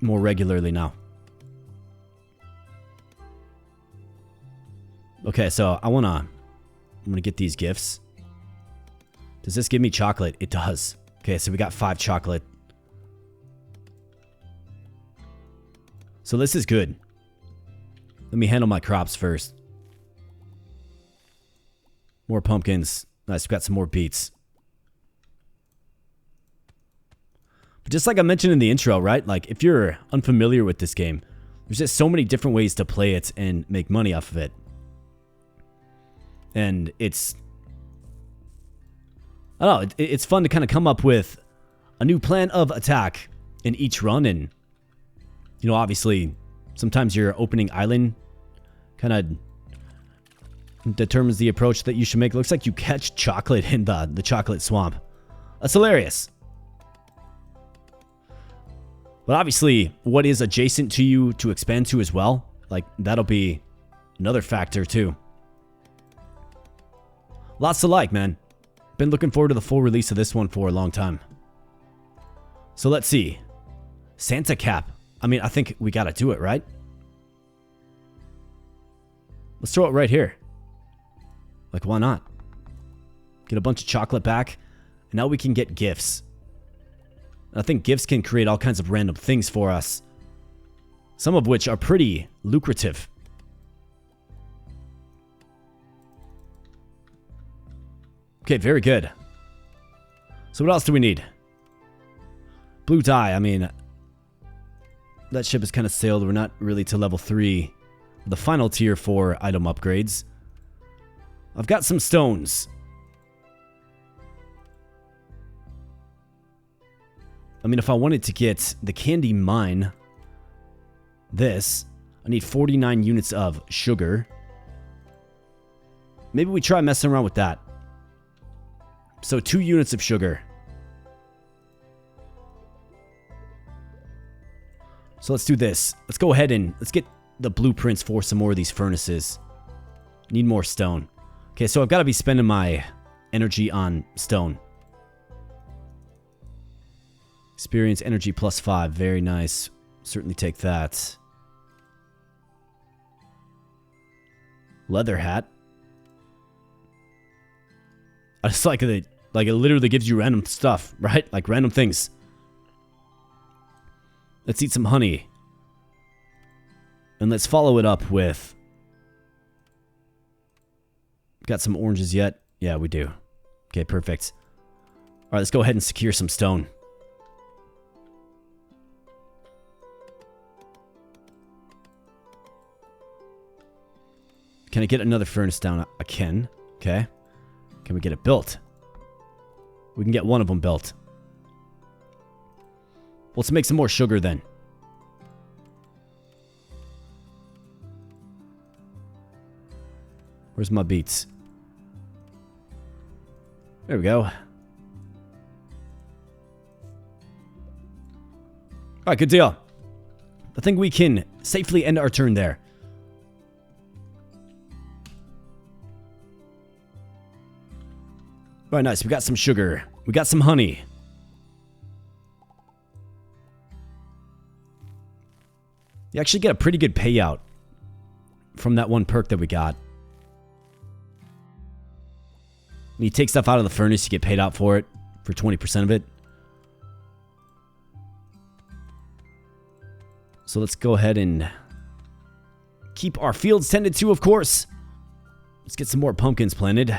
more regularly now. Okay, so I'm gonna get these gifts. Does this give me chocolate? It does. Okay, so we got 5 chocolate. So this is good. Let me handle my crops first. More pumpkins. Nice, we got some more beets. But just like I mentioned in the intro, right? Like, if you're unfamiliar with this game, there's just so many different ways to play it and make money off of it. And it's... I don't know, it's fun to kind of come up with a new plan of attack in each run. And, you know, obviously, sometimes your opening island kind of determines the approach that you should make. It looks like you catch chocolate in the chocolate swamp. That's hilarious. But obviously, what is adjacent to you to expand to as well, like, that'll be another factor too. Lots to like, man. Been looking forward to the full release of this one for a long time. So let's see. Santa cap. I mean, I think we gotta do it, right? Let's throw it right here. Like, why not? Get a bunch of chocolate back. And now we can get gifts. I think gifts can create all kinds of random things for us. Some of which are pretty lucrative. Okay, very good. So what else do we need? Blue dye. I mean, that ship has kind of sailed. We're not really to level 3. The final tier for item upgrades. I've got some stones. I mean, if I wanted to get the candy mine, this, I need 49 units of sugar. Maybe we try messing around with that. So 2 units of sugar. So let's do this. Let's go ahead and let's get the blueprints for some more of these furnaces. Need more stone. Okay, so I've got to be spending my energy on stone. Experience energy +5. Very nice. Certainly take that. Leather hat. I just like it. Like, it literally gives you random stuff, right? Like random things. Let's eat some honey. And let's follow it up with... Got some oranges yet? Yeah, we do. Okay, perfect. Alright, let's go ahead and secure some stone. Can I get another furnace down? I can. Okay. Can we get it built? We can get one of them built. Let's make some more sugar then. Where's my beets? There we go. Alright, good deal. I think we can safely end our turn there. Alright, nice. We got some sugar. We got some honey. You actually get a pretty good payout from that one perk that we got. When you take stuff out of the furnace, you get paid out for it, for 20% of it. So let's go ahead and keep our fields tended to, of course. Let's get some more pumpkins planted.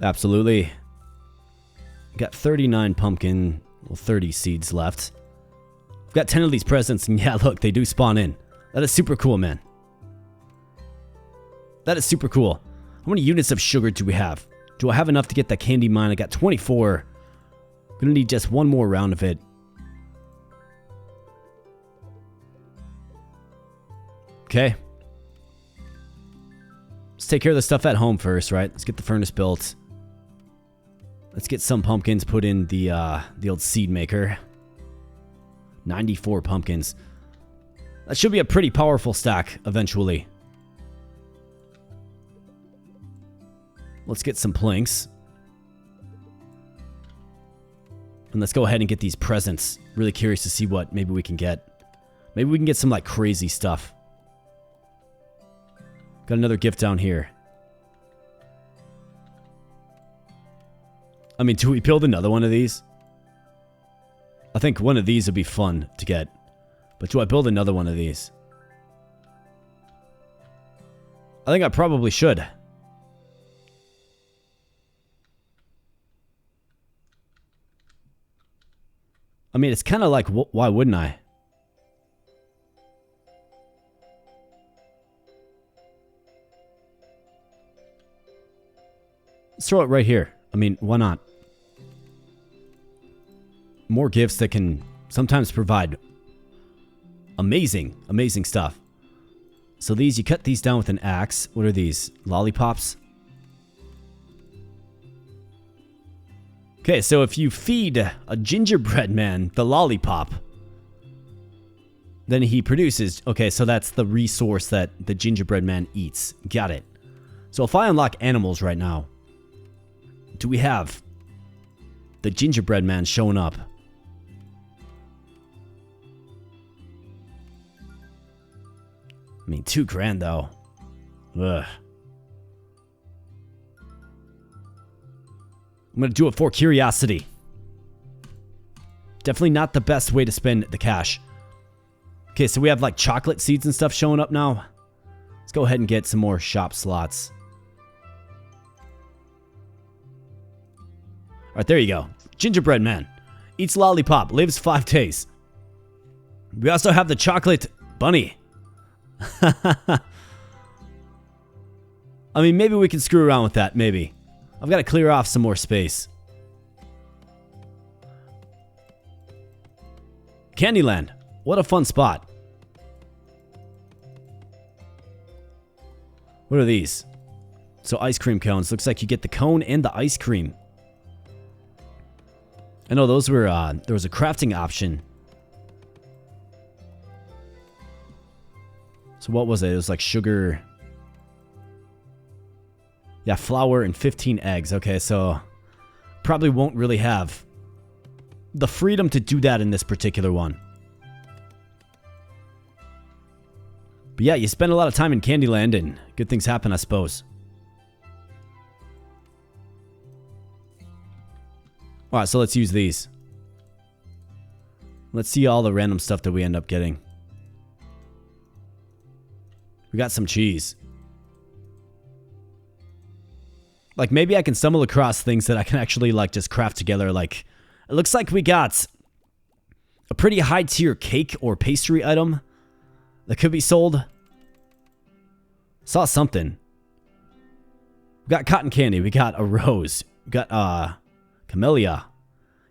Absolutely. Got 39 pumpkin, well, 30 seeds left. I've got 10 of these presents, and yeah, look, they do spawn in. That is super cool, man. That is super cool. How many units of sugar do we have? Do I have enough to get that candy mine? I got 24. Gonna need just one more round of it. Okay. Let's take care of the stuff at home first, right? Let's get the furnace built. Let's get some pumpkins put in the old seed maker. 94 pumpkins. That should be a pretty powerful stack eventually. Let's get some planks. And let's go ahead and get these presents. Really curious to see what maybe we can get. Maybe we can get some like crazy stuff. Got another gift down here. I mean, do we build another one of these? I think one of these would be fun to get. But do I build another one of these? I think I probably should. I mean, it's kind of like, why wouldn't I? Let's throw it right here. I mean, why not? More gifts that can sometimes provide amazing, amazing stuff. So these, you cut these down with an axe. What are these? Lollipops? Okay, so if you feed a gingerbread man the lollipop, then he produces... Okay, so that's the resource that the gingerbread man eats. Got it. So if I unlock animals right now, do we have the gingerbread man showing up? I mean, $2,000 though. Ugh. I'm going to do it for curiosity. Definitely not the best way to spend the cash. Okay, so we have like chocolate seeds and stuff showing up now. Let's go ahead and get some more shop slots. Alright, there you go. Gingerbread man. Eats lollipop. Lives 5 days. We also have the chocolate bunny. I mean, maybe we can screw around with that. Maybe. I've got to clear off some more space. Candyland. What a fun spot. What are these? So ice cream cones. Looks like you get the cone and the ice cream. I know those were, there was a crafting option. So what was it? It was like sugar. Yeah, flour and 15 eggs. Okay, so probably won't really have the freedom to do that in this particular one. But yeah, you spend a lot of time in Candyland and good things happen, I suppose. Alright, so let's use these. Let's see all the random stuff that we end up getting. We got some cheese. Like, maybe I can stumble across things that I can actually, like, just craft together. Like, it looks like we got a pretty high-tier cake or pastry item that could be sold. Saw something. We got cotton candy. We got a rose. We got, camellia.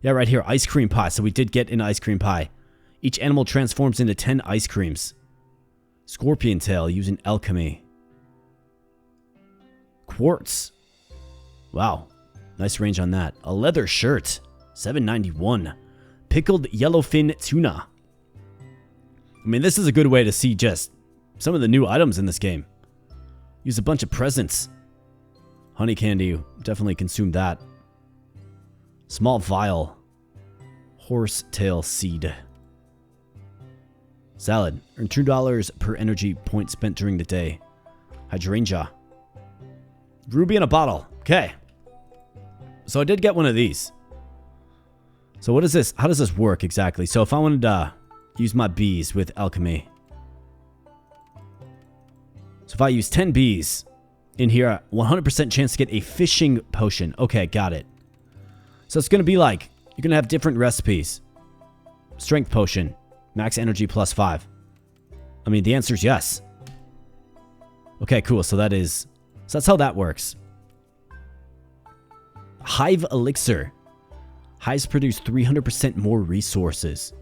Yeah, right here. Ice cream pie. So we did get an ice cream pie. Each animal transforms into 10 ice creams. Scorpion tail using alchemy. Quartz. Wow. Nice range on that. A leather shirt. $7.91. Pickled yellowfin tuna. I mean, this is a good way to see just some of the new items in this game. Use a bunch of presents. Honey candy. Definitely consume that. Small vial. Horsetail seed. Salad. Earn $2 per energy point spent during the day. Hydrangea. Ruby in a bottle. Okay. So I did get one of these. So what is this? How does this work exactly? So if I wanted to use my bees with alchemy. So if I use 10 bees in here, 100% chance to get a fishing potion. Okay, got it. So it's going to be like, you're going to have different recipes. Strength potion. Max energy plus 5. I mean, the answer is yes. Okay, cool. So that is... So that's how that works. Hive elixir. Hives produce 300% more resources.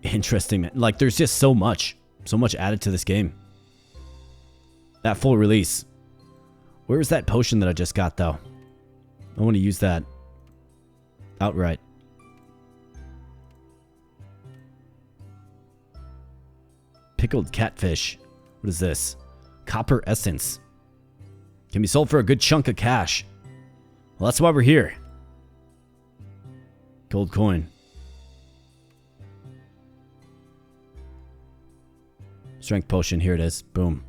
Interesting, man. Like, there's just so much. So much added to this game. That full release. Where is that potion that I just got, though? I want to use that outright. Pickled catfish. What is this? Copper essence. Can be sold for a good chunk of cash. Well, that's why we're here. Gold coin. Strength potion. Here it is. Boom.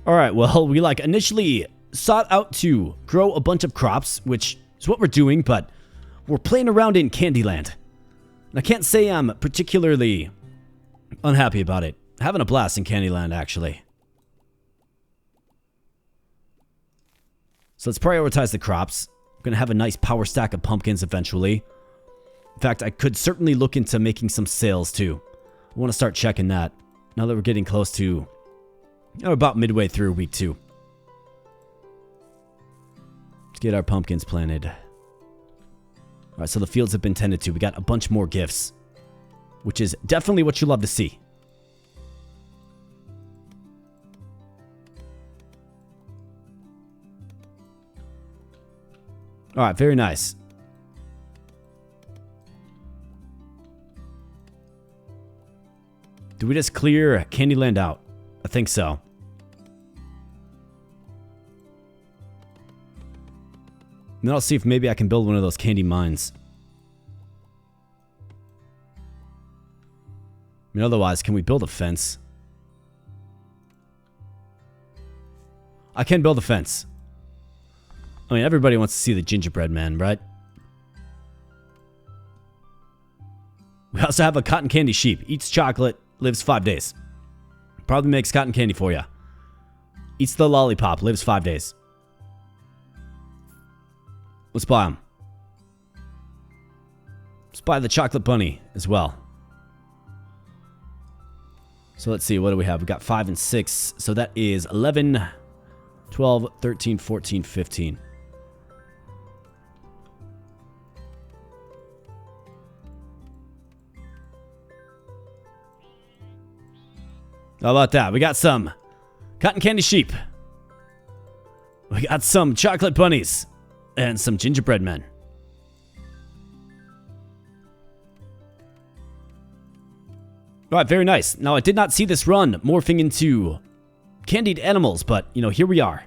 Alright, well, we initially sought out to grow a bunch of crops, which is what we're doing, but we're playing around in Candyland. And I can't say I'm particularly unhappy about it. Having a blast in Candyland, actually. So let's prioritize the crops. I'm going to have a nice power stack of pumpkins eventually. In fact, I could certainly look into making some sales too. I want to start checking that. Now that we're getting close to... about midway through week 2. Let's get our pumpkins planted. Alright, so the fields have been tended to. We got a bunch more gifts. Which is definitely what you love to see. Alright, very nice. Did we just clear Candyland out? I think so. And then I'll see if maybe I can build one of those candy mines. I mean, otherwise, can we build a fence? I can build a fence. I mean, everybody wants to see the gingerbread man, right? We also have a cotton candy sheep. Eats chocolate, lives 5 days. Probably makes cotton candy for you. Eats the lollipop, lives 5 days. Let's buy them. Let's buy the chocolate bunny as well. So let's see, what do we have? We got 5 and 6. So that is 11, 12, 13, 14, 15. How about that? We got some cotton candy sheep. We got some chocolate bunnies. And some gingerbread men. Alright, very nice. Now, I did not see this run morphing into candied animals, but, you know, here we are.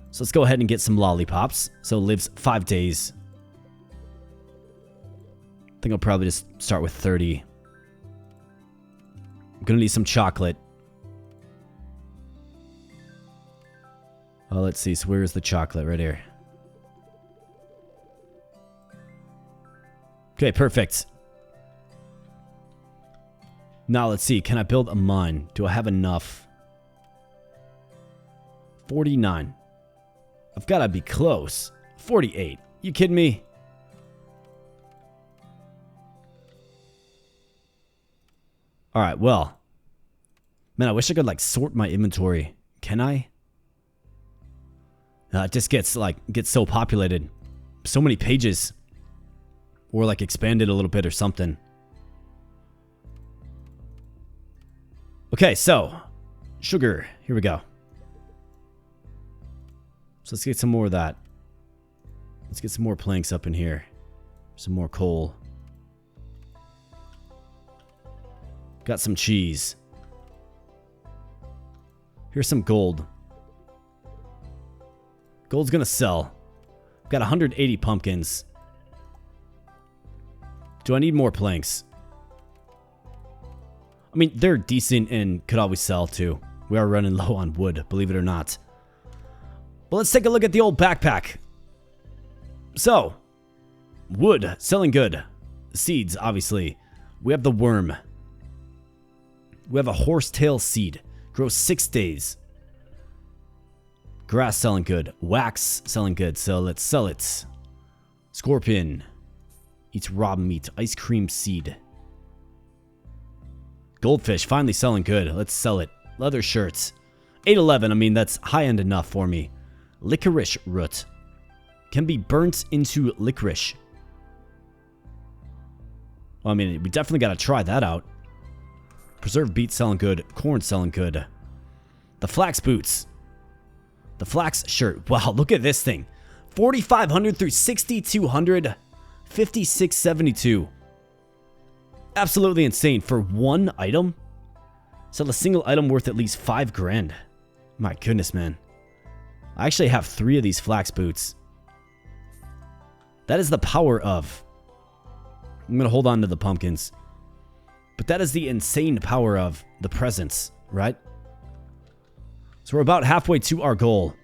So let's go ahead and get some lollipops. So lives 5 days. I think I'll probably just start with 30. I'm gonna need some chocolate. Oh, let's see. So where's the chocolate? Right here. Okay, perfect. Now, let's see. Can I build a mine? Do I have enough? 49. I've got to be close. 48. You kidding me? Alright, well. Man, I wish I could, like, sort my inventory. Can I? It just gets so populated. So many pages. Or, like, expanded a little bit or something. Okay, so. Sugar. Here we go. So let's get some more of that. Let's get some more planks up in here. Some more coal. Got some cheese. Here's some gold. Gold's gonna sell. Got 180 pumpkins. Do I need more planks? I mean, they're decent and could always sell too. We are running low on wood, believe it or not. But let's take a look at the old backpack. So, wood, selling good. Seeds, obviously. We have the worm. We have a horsetail seed. Grows 6 days. Grass selling good. Wax selling good. So let's sell it. Scorpion. Eats raw meat. Ice cream seed. Goldfish. Finally selling good. Let's sell it. Leather shirts. 811. I mean, that's high-end enough for me. Licorice root. Can be burnt into licorice. Well, I mean, we definitely got to try that out. Preserved beet selling good. Corn selling good. The flax boots. The flax shirt. Wow, look at this thing. 4,500 through 6,200. 5672. Absolutely insane for one item. Sell a single item worth at least 5 grand. My goodness, man. I actually have 3 of these flax boots. That is the power of... I'm going to hold on to the pumpkins. But that is the insane power of the presents, right? So we're about halfway to our goal.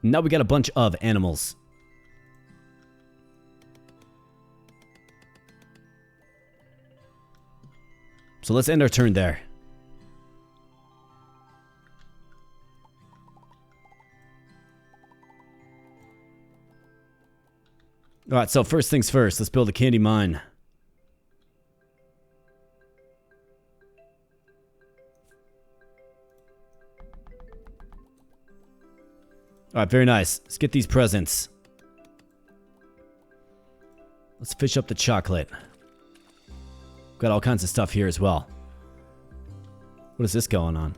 Now we got a bunch of animals. So let's end our turn there. Alright, so first things first, let's build a candy mine. Alright, very nice. Let's get these presents. Let's fish up the chocolate. Got all kinds of stuff here as well. What is this going on?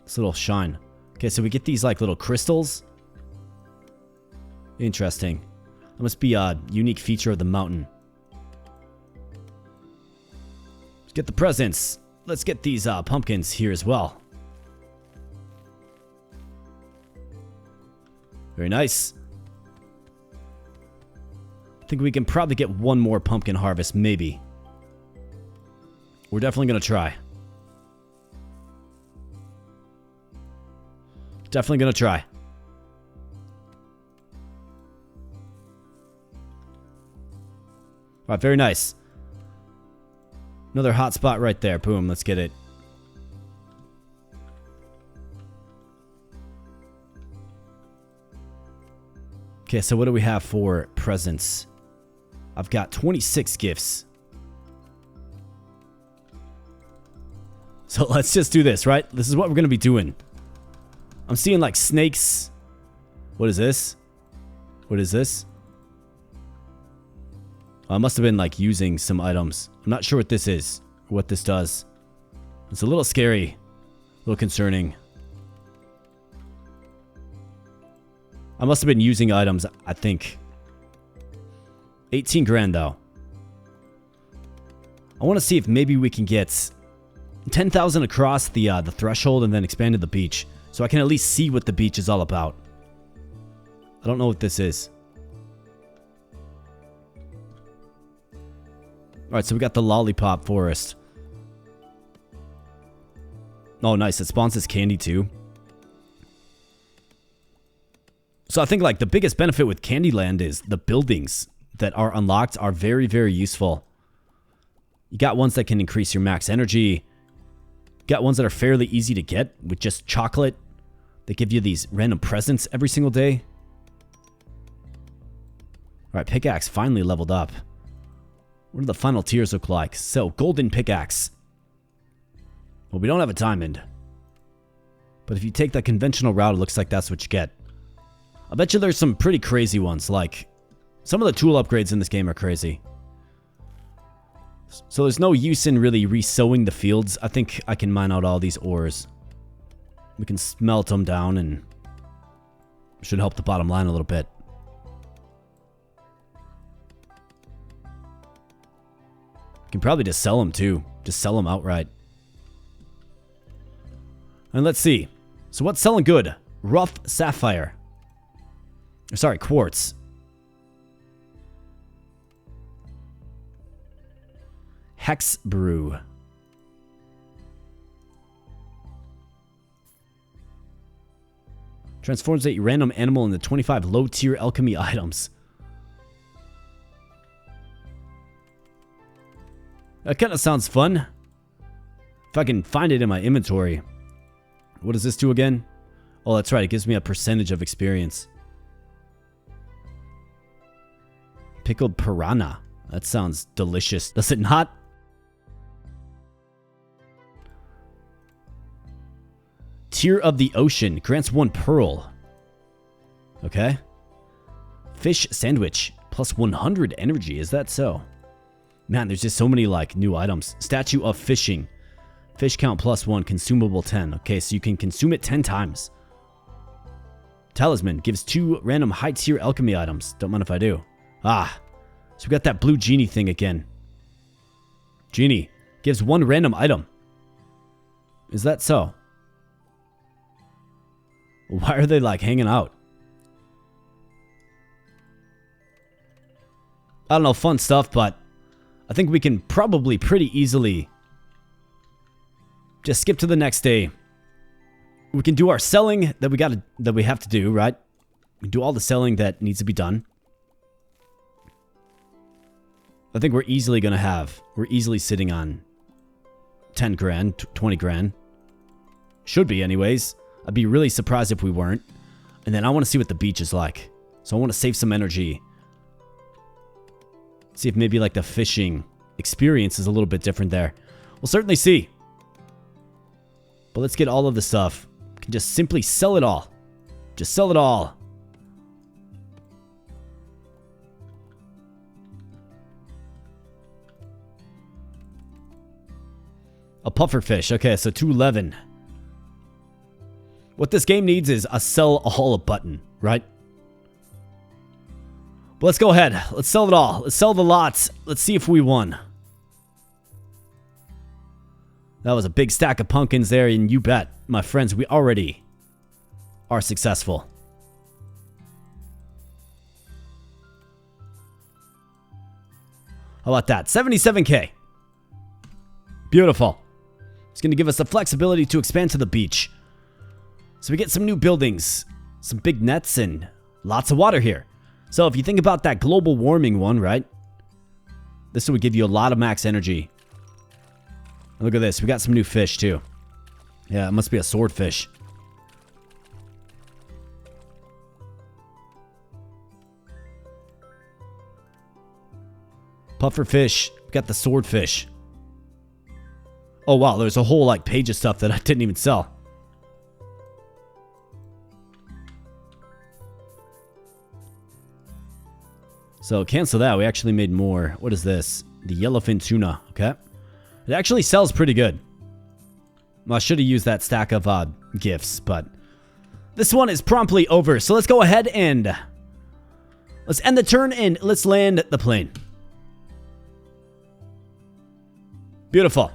This little shine. Okay, so we get these like little crystals. Interesting. That must be a unique feature of the mountain. Let's get the presents. Let's get these pumpkins here as well. Very nice. I think we can probably get one more pumpkin harvest, maybe. We're definitely going to try. Definitely going to try. Alright, very nice. Another hot spot right there. Boom, let's get it. Okay, so what do we have for presents? I've got 26 gifts. So let's just do this, right? This is what we're going to be doing. I'm seeing like snakes. What is this? What is this? Oh, I must have been like using some items. I'm not sure what this is, or what this does. It's a little scary, a little concerning. I must have been using items, I think. 18 grand though. I want to see if maybe we can get 10,000 across the threshold and then expand to the beach. So I can at least see what the beach is all about. I don't know what this is. Alright, so we got the lollipop forest. Oh, nice. It spawns as candy too. So I think like the biggest benefit with Candyland is the buildings that are unlocked are very, very useful. You got ones that can increase your max energy. You got ones that are fairly easy to get with just chocolate. They give you these random presents every single day. Alright, pickaxe finally leveled up. What do the final tiers look like? So, golden pickaxe. Well, we don't have a diamond. But if you take that conventional route, it looks like that's what you get. I bet you there's some pretty crazy ones, like some of the tool upgrades in this game are crazy. So there's no use in really re-sowing the fields. I think I can mine out all these ores. We can smelt them down and should help the bottom line a little bit. You can probably just sell them too. Just sell them outright. And let's see. So what's selling good? Rough sapphire. Sorry, quartz. Hex brew. Transforms a random animal into 25 low-tier alchemy items. That kind of sounds fun. If I can find it in my inventory. What does this do again? Oh, that's right. It gives me a percentage of experience. Pickled piranha. That sounds delicious. Does it not? Tear of the ocean. Grants 1 pearl. Okay. Fish sandwich. Plus 100 energy. Is that so? Man, there's just so many like new items. Statue of fishing. Fish count plus 1. Consumable 10. Okay, so you can consume it 10 times. Talisman. Gives 2 random high tier alchemy items. Don't mind if I do. Ah, so we got that blue genie thing again. Genie gives 1 random item. Is that so? Why are they like hanging out? I don't know, fun stuff, but I think we can probably pretty easily just skip to the next day. We can do our selling that we have to do, right? We can do all the selling that needs to be done. I think we're easily sitting on 10 grand, 20 grand. Should be anyways. I'd be really surprised if we weren't. And then I want to see what the beach is like. So I want to save some energy. See if maybe like the fishing experience is a little bit different there. We'll certainly see. But let's get all of the stuff. We can just simply sell it all. Just sell it all. A pufferfish. Okay, so 211. What this game needs is a sell all button, right? But let's go ahead. Let's sell it all. Let's sell the lots. Let's see if we won. That was a big stack of pumpkins there, and you bet, my friends, we already are successful. How about that? 77k. Beautiful. It's going to give us the flexibility to expand to the beach. So we get some new buildings, some big nets, and lots of water here. So if you think about that global warming one, right? This would give you a lot of max energy. Look at this. We got some new fish, too. Yeah, it must be a swordfish. Pufferfish. We got the swordfish. Oh, wow. There's a whole, like, page of stuff that I didn't even sell. So, cancel that. We actually made more. What is this? The yellowfin tuna. Okay. It actually sells pretty good. Well, I should have used that stack of gifts, but this one is promptly over. So, let's go ahead and let's end the turn and let's land the plane. Beautiful.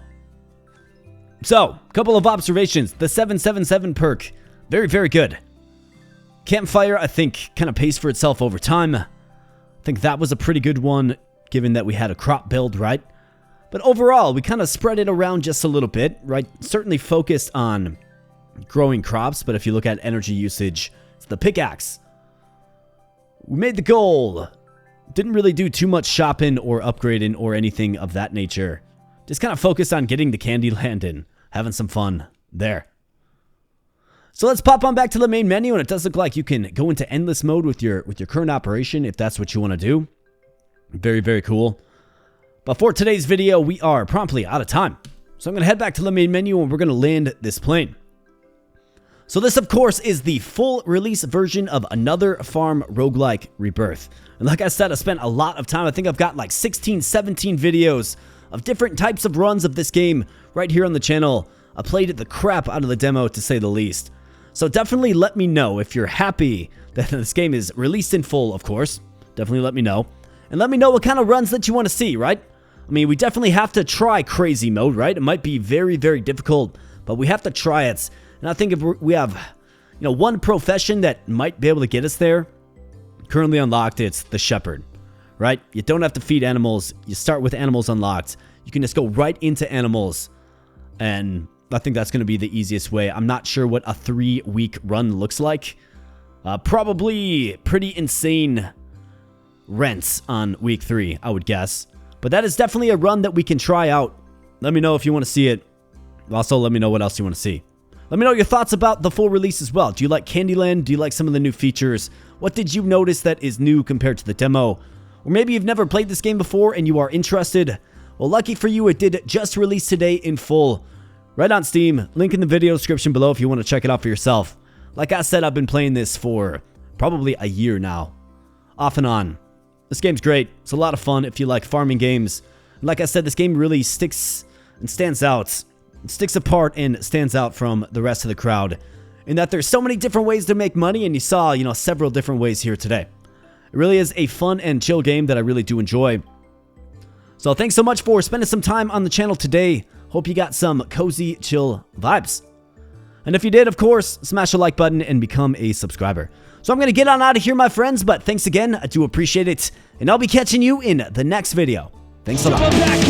So, a couple of observations. The 777 perk, very, very good. Campfire, I think, kind of pays for itself over time. I think that was a pretty good one, given that we had a crop build, right? But overall, we kind of spread it around just a little bit, right? Certainly focused on growing crops, but if you look at energy usage, it's the pickaxe. We made the goal. Didn't really do too much shopping or upgrading or anything of that nature. Just kind of focused on getting the Candyland and having some fun there. So let's pop on back to the main menu, and it does look like you can go into endless mode with your current operation if that's what you want to do. Very, very cool. But for today's video, we are promptly out of time. So I'm going to head back to the main menu, and we're going to land this plane. So this, of course, is the full release version of Another Farm Roguelike Rebirth. And like I said, I spent a lot of time. I think I've got like 16, 17 videos of different types of runs of this game right here on the channel. I played the crap out of the demo, to say the least. So definitely let me know if you're happy that this game is released in full, of course. Definitely let me know. And let me know what kind of runs that you want to see, right? I mean, we definitely have to try crazy mode, right? It might be very, very difficult, but we have to try it. And I think if we have, you know, one profession that might be able to get us there, currently unlocked, it's the shepherd, right? You don't have to feed animals. You start with animals unlocked. You can just go right into animals, and I think that's going to be the easiest way. I'm not sure what a 3-week run looks like. Probably pretty insane rents on week 3, I would guess. But that is definitely a run that we can try out. Let me know if you want to see it. Also, let me know what else you want to see. Let me know your thoughts about the full release as well. Do you like Candyland? Do you like some of the new features? What did you notice that is new compared to the demo? Or maybe you've never played this game before and you are interested. Well, lucky for you, it did just release today in full. Right on Steam. Link in the video description below if you want to check it out for yourself. Like I said, I've been playing this for probably a year now. Off and on. This game's great. It's a lot of fun if you like farming games. Like I said, this game really sticks and stands out. It sticks apart and stands out from the rest of the crowd. In that there's so many different ways to make money, and you saw, you know, several different ways here today. It really is a fun and chill game that I really do enjoy. So thanks so much for spending some time on the channel today. Hope you got some cozy, chill vibes. And if you did, of course, smash the like button and become a subscriber. So I'm going to get on out of here, my friends, but thanks again. I do appreciate it. And I'll be catching you in the next video. Thanks a lot. Back